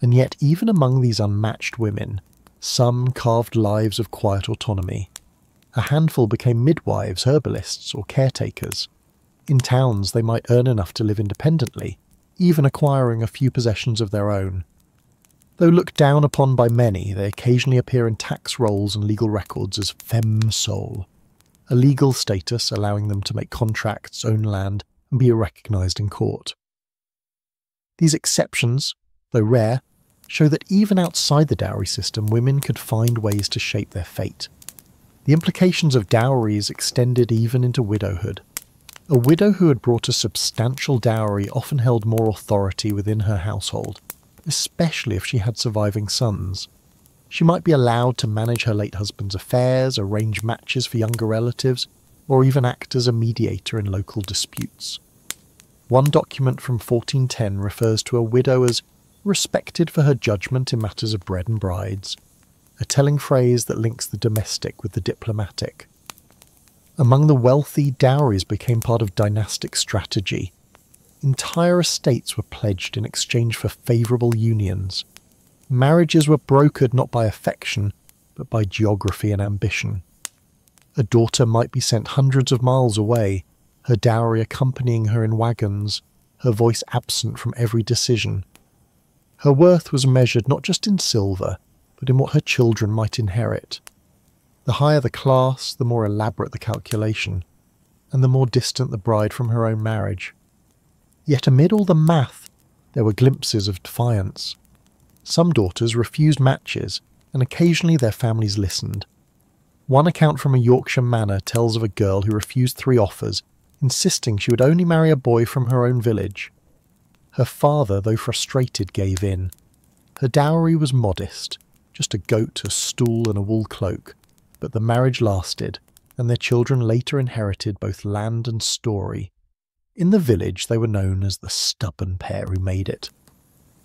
And yet even among these unmatched women, some carved lives of quiet autonomy. A handful became midwives, herbalists, or caretakers. In towns they might earn enough to live independently, even acquiring a few possessions of their own. Though looked down upon by many, they occasionally appear in tax rolls and legal records as femme sole, a legal status allowing them to make contracts, own land, and be recognised in court. These exceptions, though rare, show that even outside the dowry system, women could find ways to shape their fate. The implications of dowries extended even into widowhood. A widow who had brought a substantial dowry often held more authority within her household, especially if she had surviving sons. She might be allowed to manage her late husband's affairs, arrange matches for younger relatives, or even act as a mediator in local disputes. One document from 1410 refers to a widow as respected for her judgment in matters of bread and brides, a telling phrase that links the domestic with the diplomatic. Among the wealthy, dowries became part of dynastic strategy. Entire estates were pledged in exchange for favourable unions. Marriages were brokered not by affection, but by geography and ambition. A daughter might be sent hundreds of miles away, her dowry accompanying her in wagons, her voice absent from every decision. Her worth was measured not just in silver, but in what her children might inherit. The higher the class, the more elaborate the calculation, and the more distant the bride from her own marriage. Yet amid all the math, there were glimpses of defiance. Some daughters refused matches, and occasionally their families listened. One account from a Yorkshire manor tells of a girl who refused 3 offers, insisting she would only marry a boy from her own village. Her father, though frustrated, gave in. Her dowry was modest, just a goat, a stool and a wool cloak, but the marriage lasted, and their children later inherited both land and story. In the village they were known as the stubborn pair who made it.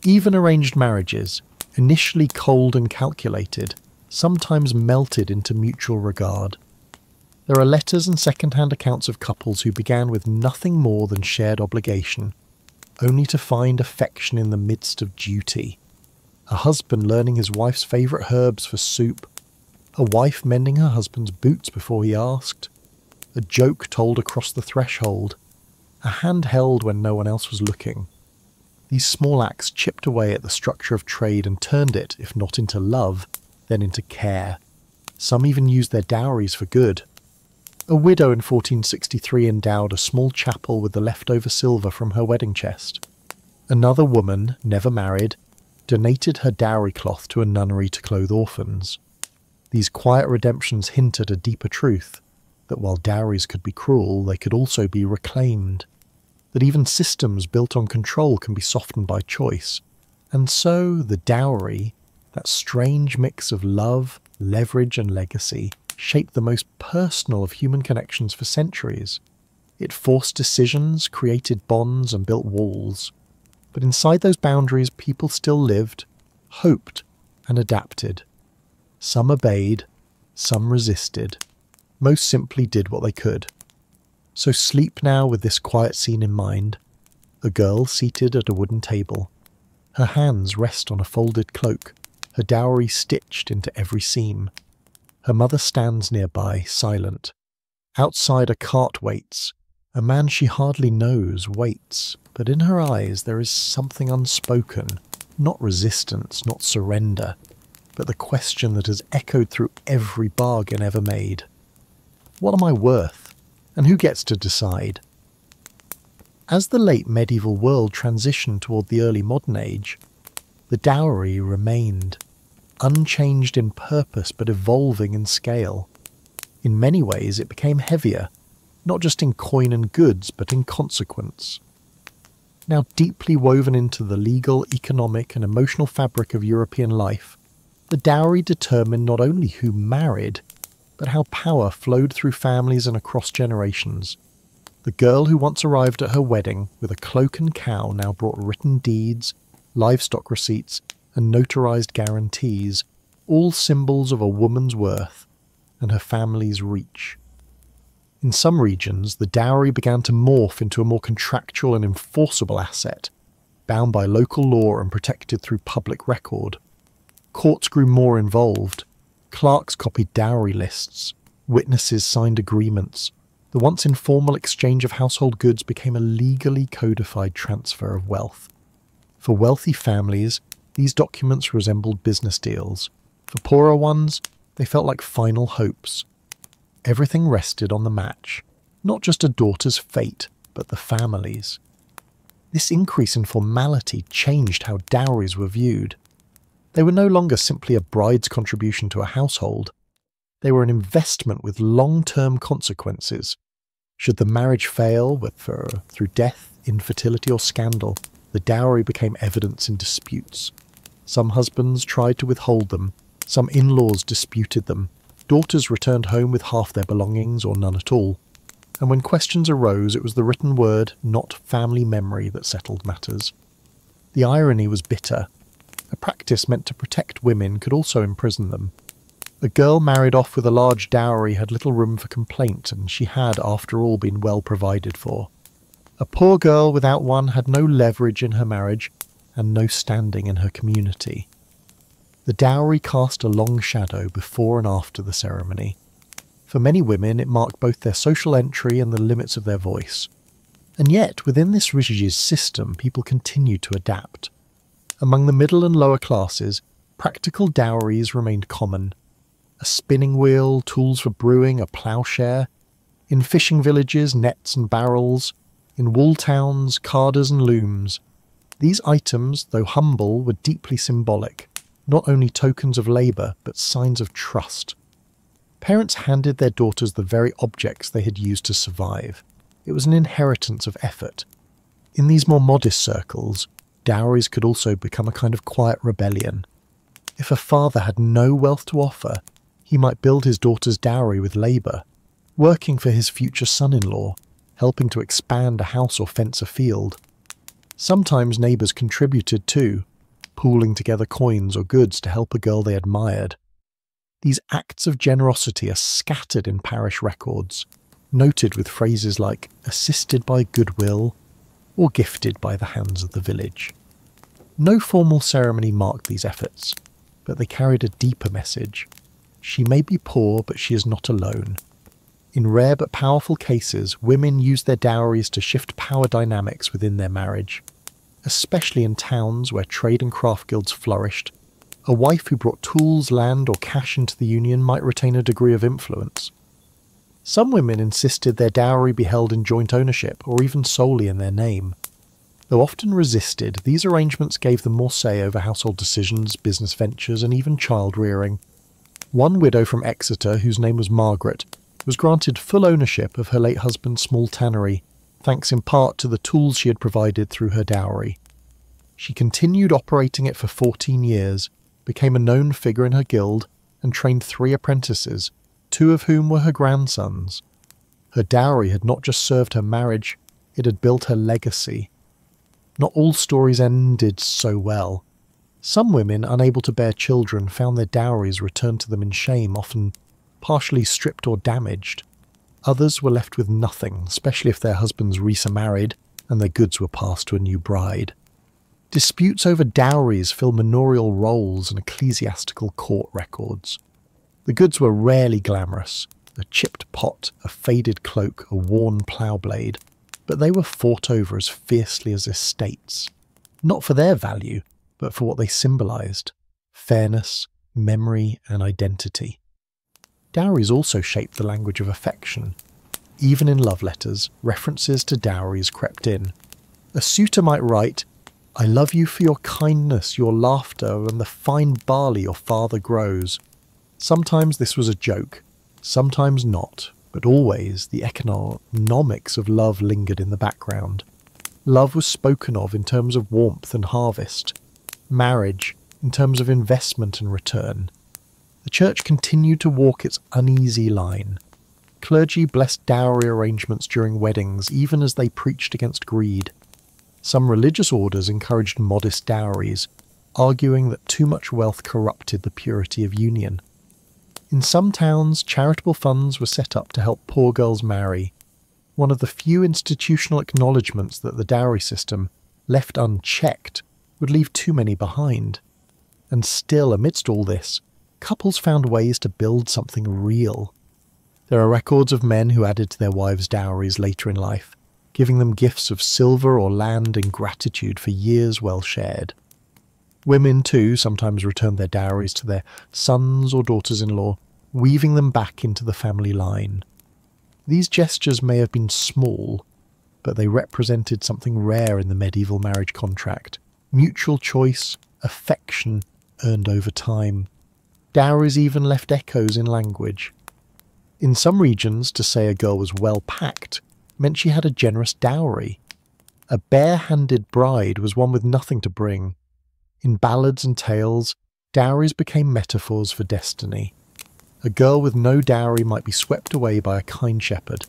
Even arranged marriages, initially cold and calculated, sometimes melted into mutual regard. There are letters and second-hand accounts of couples who began with nothing more than shared obligation, only to find affection in the midst of duty. A husband learning his wife's favourite herbs for soup, a wife mending her husband's boots before he asked, a joke told across the threshold, a hand held when no one else was looking. These small acts chipped away at the structure of trade and turned it, if not into love, then into care. Some even used their dowries for good. A widow in 1463 endowed a small chapel with the leftover silver from her wedding chest. Another woman, never married, donated her dowry cloth to a nunnery to clothe orphans. These quiet redemptions hint at a deeper truth, that while dowries could be cruel, they could also be reclaimed. That even systems built on control can be softened by choice. And so the dowry, that strange mix of love, leverage and legacy, shaped the most personal of human connections for centuries. It forced decisions, created bonds and built walls. But inside those boundaries people still lived, hoped and adapted. Some obeyed, some resisted. Most simply did what they could. So sleep now with this quiet scene in mind. A girl seated at a wooden table. Her hands rest on a folded cloak, her dowry stitched into every seam. Her mother stands nearby, silent. Outside a cart waits. A man she hardly knows waits, but in her eyes there is something unspoken, not resistance, not surrender, but the question that has echoed through every bargain ever made. What am I worth? And who gets to decide? As the late medieval world transitioned toward the early modern age, the dowry remained, unchanged in purpose but evolving in scale. In many ways it became heavier, not just in coin and goods but in consequence. Now deeply woven into the legal, economic and emotional fabric of European life, the dowry determined not only who married, but how power flowed through families and across generations. The girl who once arrived at her wedding with a cloak and cow now brought written deeds, livestock receipts, and notarized guarantees, all symbols of a woman's worth and her family's reach. In some regions, the dowry began to morph into a more contractual and enforceable asset, bound by local law and protected through public record. Courts grew more involved. Clerks copied dowry lists. Witnesses signed agreements. The once informal exchange of household goods became a legally codified transfer of wealth. For wealthy families, these documents resembled business deals. For poorer ones, they felt like final hopes. Everything rested on the match, not just a daughter's fate, but the family's. This increase in formality changed how dowries were viewed. They were no longer simply a bride's contribution to a household. They were an investment with long-term consequences. Should the marriage fail, whether through death, infertility or scandal, the dowry became evidence in disputes. Some husbands tried to withhold them, some in-laws disputed them, daughters returned home with half their belongings or none at all. And when questions arose, it was the written word, not family memory, that settled matters. The irony was bitter. A practice meant to protect women could also imprison them. A girl married off with a large dowry had little room for complaint, and she had, after all, been well provided for. A poor girl without one had no leverage in her marriage and no standing in her community. The dowry cast a long shadow before and after the ceremony. For many women, it marked both their social entry and the limits of their voice. And yet, within this rigid system, people continued to adapt. Among the middle and lower classes, practical dowries remained common. A spinning wheel, tools for brewing, a ploughshare. In fishing villages, nets and barrels. In wool towns, carders and looms. These items, though humble, were deeply symbolic, not only tokens of labour, but signs of trust. Parents handed their daughters the very objects they had used to survive. It was an inheritance of effort. In these more modest circles, dowries could also become a kind of quiet rebellion. If a father had no wealth to offer, he might build his daughter's dowry with labour, working for his future son-in-law, helping to expand a house or fence a field. Sometimes neighbours contributed too, pooling together coins or goods to help a girl they admired. These acts of generosity are scattered in parish records, noted with phrases like assisted by goodwill or gifted by the hands of the village. No formal ceremony marked these efforts, but they carried a deeper message. She may be poor, but she is not alone. In rare but powerful cases, women used their dowries to shift power dynamics within their marriage. Especially in towns where trade and craft guilds flourished, a wife who brought tools, land or cash into the union might retain a degree of influence. Some women insisted their dowry be held in joint ownership or even solely in their name. Though often resisted, these arrangements gave them more say over household decisions, business ventures and even child rearing. One widow from Exeter, whose name was Margaret, was granted full ownership of her late husband's small tannery, thanks in part to the tools she had provided through her dowry. She continued operating it for 14 years, became a known figure in her guild, and trained 3 apprentices, 2 of whom were her grandsons. Her dowry had not just served her marriage, it had built her legacy. Not all stories ended so well. Some women, unable to bear children, found their dowries returned to them in shame, often partially stripped or damaged. Others were left with nothing, especially if their husbands remarried and their goods were passed to a new bride. Disputes over dowries fill manorial rolls and ecclesiastical court records. The goods were rarely glamorous, a chipped pot, a faded cloak, a worn plough blade, but they were fought over as fiercely as estates. Not for their value, but for what they symbolised: fairness, memory and identity. Dowries also shaped the language of affection. Even in love letters, references to dowries crept in. A suitor might write, "I love you for your kindness, your laughter, and the fine barley your father grows." Sometimes this was a joke, sometimes not, but always the economics of love lingered in the background. Love was spoken of in terms of warmth and harvest, marriage in terms of investment and return. The church continued to walk its uneasy line. Clergy blessed dowry arrangements during weddings, even as they preached against greed. Some religious orders encouraged modest dowries, arguing that too much wealth corrupted the purity of union. In some towns, charitable funds were set up to help poor girls marry, one of the few institutional acknowledgements that the dowry system, left unchecked, would leave too many behind. And still, amidst all this, couples found ways to build something real. There are records of men who added to their wives' dowries later in life, giving them gifts of silver or land in gratitude for years well shared. Women, too, sometimes returned their dowries to their sons or daughters-in-law, weaving them back into the family line. These gestures may have been small, but they represented something rare in the medieval marriage contract: mutual choice, affection, earned over time. Dowries even left echoes in language. In some regions, to say a girl was well packed meant she had a generous dowry. A bare-handed bride was one with nothing to bring. In ballads and tales, dowries became metaphors for destiny. A girl with no dowry might be swept away by a kind shepherd.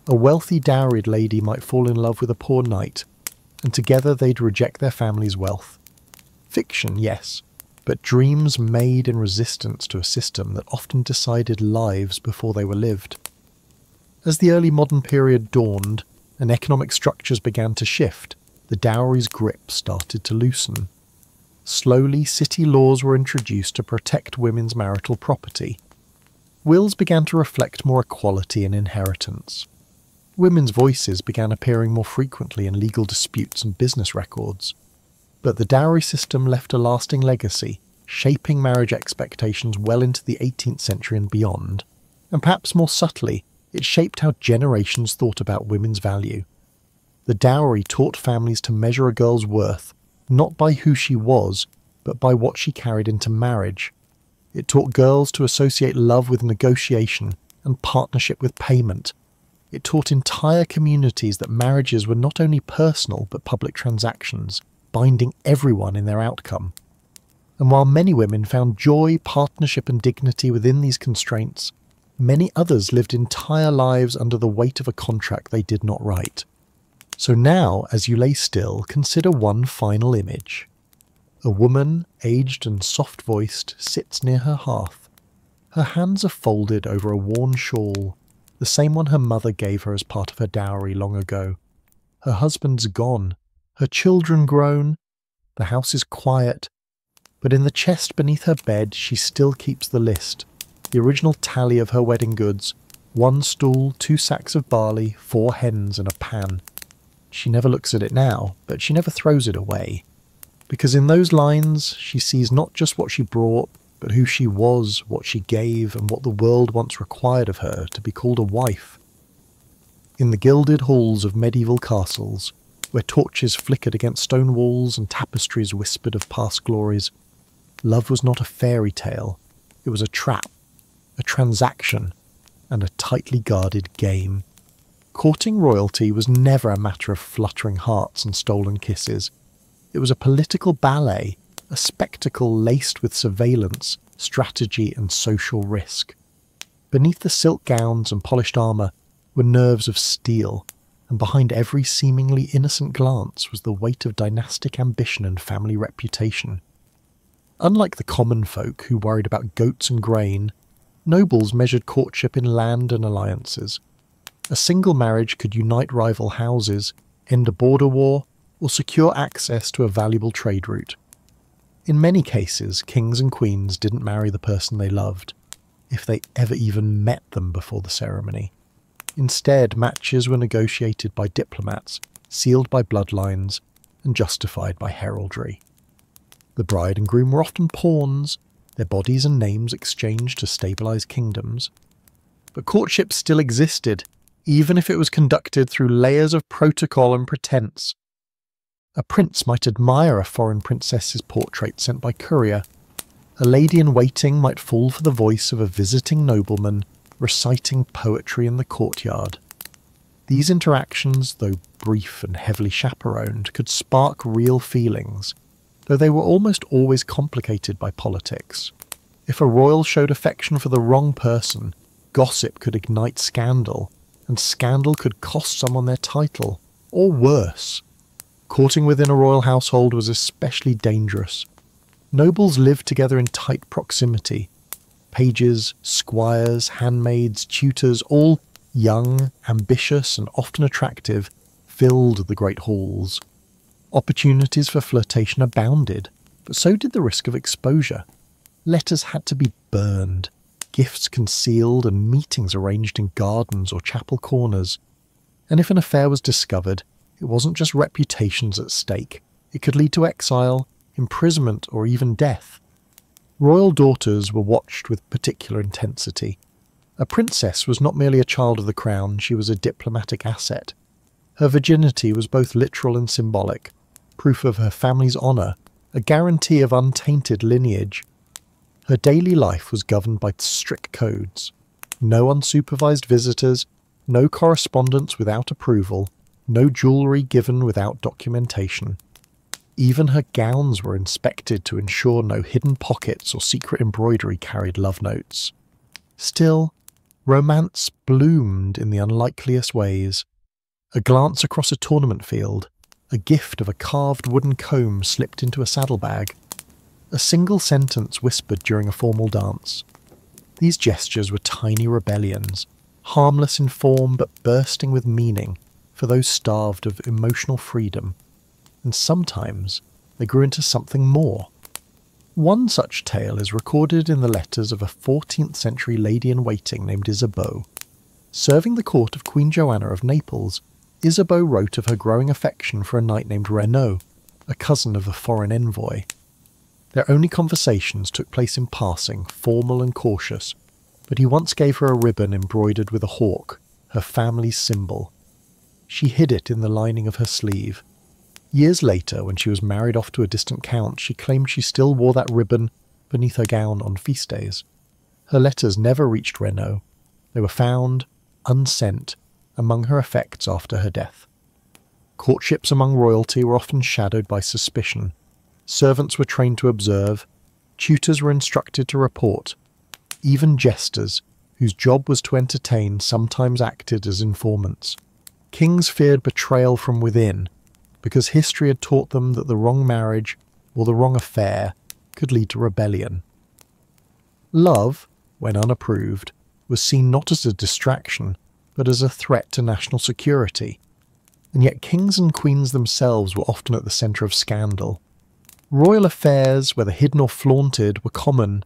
A wealthy dowried lady might fall in love with a poor knight, and together they'd reject their family's wealth. Fiction, yes, but dreams made in resistance to a system that often decided lives before they were lived. As the early modern period dawned and economic structures began to shift, the dowry's grip started to loosen. Slowly, city laws were introduced to protect women's marital property. Wills began to reflect more equality in inheritance. Women's voices began appearing more frequently in legal disputes and business records. But the dowry system left a lasting legacy, shaping marriage expectations well into the 18th century and beyond, and perhaps more subtly, it shaped how generations thought about women's value. The dowry taught families to measure a girl's worth, not by who she was, but by what she carried into marriage. It taught girls to associate love with negotiation and partnership with payment. It taught entire communities that marriages were not only personal but public transactions, binding everyone in their outcome. And while many women found joy, partnership and dignity within these constraints, many others lived entire lives under the weight of a contract they did not write. So now, as you lay still, consider one final image. A woman, aged and soft-voiced, sits near her hearth. Her hands are folded over a worn shawl, the same one her mother gave her as part of her dowry long ago. Her husband's gone, her children grown, the house is quiet, but in the chest beneath her bed she still keeps the list, the original tally of her wedding goods, 1 stool, 2 sacks of barley, 4 hens and a pan. She never looks at it now, but she never throws it away. Because in those lines she sees not just what she brought, but who she was, what she gave, and what the world once required of her to be called a wife. In the gilded halls of medieval castles, where torches flickered against stone walls and tapestries whispered of past glories, love was not a fairy tale, it was a trap, a transaction, and a tightly guarded game. Courting royalty was never a matter of fluttering hearts and stolen kisses. It was a political ballet, a spectacle laced with surveillance, strategy and social risk. Beneath the silk gowns and polished armour were nerves of steel, and behind every seemingly innocent glance was the weight of dynastic ambition and family reputation. Unlike the common folk who worried about goats and grain, nobles measured courtship in land and alliances. A single marriage could unite rival houses, end a border war, or secure access to a valuable trade route. In many cases, kings and queens didn't marry the person they loved, if they ever even met them before the ceremony. Instead, matches were negotiated by diplomats, sealed by bloodlines, and justified by heraldry. The bride and groom were often pawns, their bodies and names exchanged to stabilise kingdoms. But courtship still existed, even if it was conducted through layers of protocol and pretense. A prince might admire a foreign princess's portrait sent by courier. A lady-in-waiting might fall for the voice of a visiting nobleman reciting poetry in the courtyard. These interactions, though brief and heavily chaperoned, could spark real feelings, though they were almost always complicated by politics. If a royal showed affection for the wrong person, gossip could ignite scandal, and scandal could cost someone their title, or worse. Courting within a royal household was especially dangerous. Nobles lived together in tight proximity. Pages, squires, handmaids, tutors, all young, ambitious, and often attractive, filled the great halls. Opportunities for flirtation abounded, but so did the risk of exposure. Letters had to be burned, gifts concealed, and meetings arranged in gardens or chapel corners. And if an affair was discovered, it wasn't just reputations at stake. It could lead to exile, imprisonment, or even death. Royal daughters were watched with particular intensity. A princess was not merely a child of the crown, she was a diplomatic asset. Her virginity was both literal and symbolic, proof of her family's honour, a guarantee of untainted lineage. Her daily life was governed by strict codes. No unsupervised visitors, no correspondence without approval, no jewellery given without documentation. Even her gowns were inspected to ensure no hidden pockets or secret embroidery carried love notes. Still, romance bloomed in the unlikeliest ways. A glance across a tournament field, a gift of a carved wooden comb slipped into a saddlebag, a single sentence whispered during a formal dance. These gestures were tiny rebellions, harmless in form but bursting with meaning for those starved of emotional freedom. And sometimes they grew into something more. One such tale is recorded in the letters of a 14th century lady-in-waiting named Isabeau. Serving the court of Queen Joanna of Naples, Isabeau wrote of her growing affection for a knight named Renaud. a cousin of the foreign envoy. Their only conversations took place in passing, formal and cautious, but he once gave her a ribbon embroidered with a hawk, her family's symbol. She hid it in the lining of her sleeve. Years later, when she was married off to a distant count, she claimed she still wore that ribbon beneath her gown on feast days. Her letters never reached Renaud. They were found, unsent, among her effects after her death. Courtships among royalty were often shadowed by suspicion. Servants were trained to observe, tutors were instructed to report. Even jesters, whose job was to entertain, sometimes acted as informants. Kings feared betrayal from within, because history had taught them that the wrong marriage or the wrong affair could lead to rebellion. Love, when unapproved, was seen not as a distraction, but as a threat to national security. And yet kings and queens themselves were often at the centre of scandal. Royal affairs, whether hidden or flaunted, were common.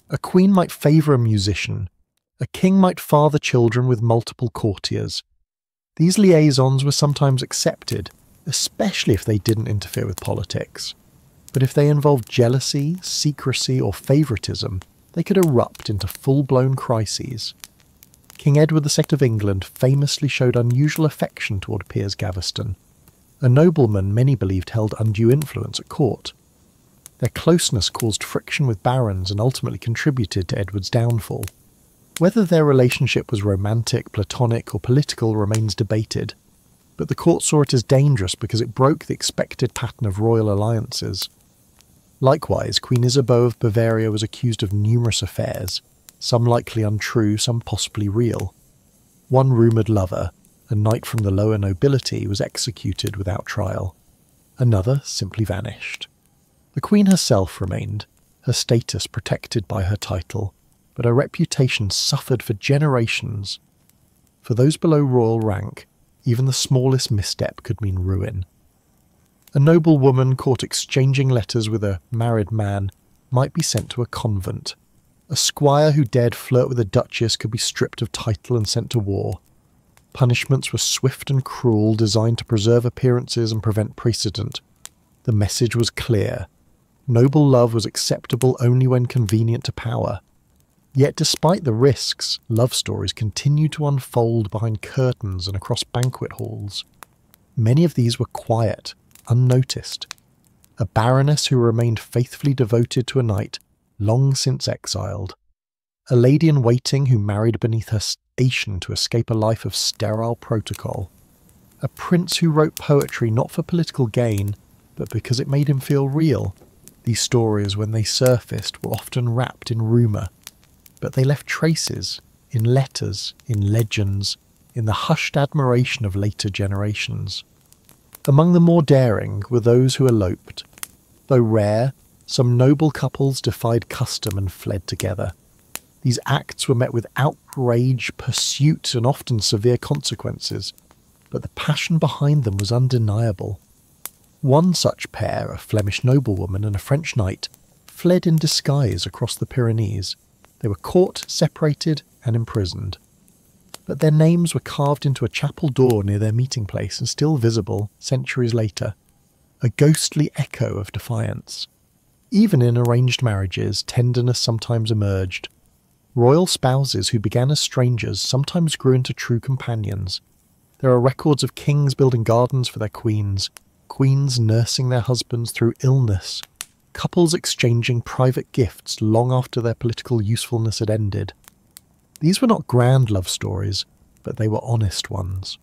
A queen might favour a musician. A king might father children with multiple courtiers. These liaisons were sometimes accepted, especially if they didn't interfere with politics. But if they involved jealousy, secrecy, or favouritism, they could erupt into full-blown crises. King Edward II of England famously showed unusual affection toward Piers Gaveston, a nobleman many believed held undue influence at court. Their closeness caused friction with barons and ultimately contributed to Edward's downfall. Whether their relationship was romantic, platonic, or political remains debated, but the court saw it as dangerous because it broke the expected pattern of royal alliances. Likewise, Queen Isabeau of Bavaria was accused of numerous affairs, some likely untrue, some possibly real. One rumoured lover, a knight from the lower nobility, was executed without trial. Another simply vanished. The Queen herself remained, her status protected by her title, but her reputation suffered for generations. For those below royal rank, even the smallest misstep could mean ruin. A noble woman caught exchanging letters with a married man might be sent to a convent. A squire who dared flirt with a duchess could be stripped of title and sent to war. Punishments were swift and cruel, designed to preserve appearances and prevent precedent. The message was clear. Noble love was acceptable only when convenient to power. Yet despite the risks, love stories continued to unfold behind curtains and across banquet halls. Many of these were quiet, unnoticed. A baroness who remained faithfully devoted to a knight, long since exiled. A lady-in-waiting who married beneath her station to escape a life of sterile protocol. A prince who wrote poetry not for political gain, but because it made him feel real. These stories, when they surfaced, were often wrapped in rumour, but they left traces, in letters, in legends, in the hushed admiration of later generations. Among the more daring were those who eloped. Though rare, some noble couples defied custom and fled together. These acts were met with outrage, pursuit, and often severe consequences, but the passion behind them was undeniable. One such pair, a Flemish noblewoman and a French knight, fled in disguise across the Pyrenees. They were caught, separated, and imprisoned. But their names were carved into a chapel door near their meeting place and still visible centuries later, a ghostly echo of defiance. Even in arranged marriages, tenderness sometimes emerged. Royal spouses who began as strangers sometimes grew into true companions. There are records of kings building gardens for their queens, queens nursing their husbands through illness, couples exchanging private gifts long after their political usefulness had ended. These were not grand love stories, but they were honest ones.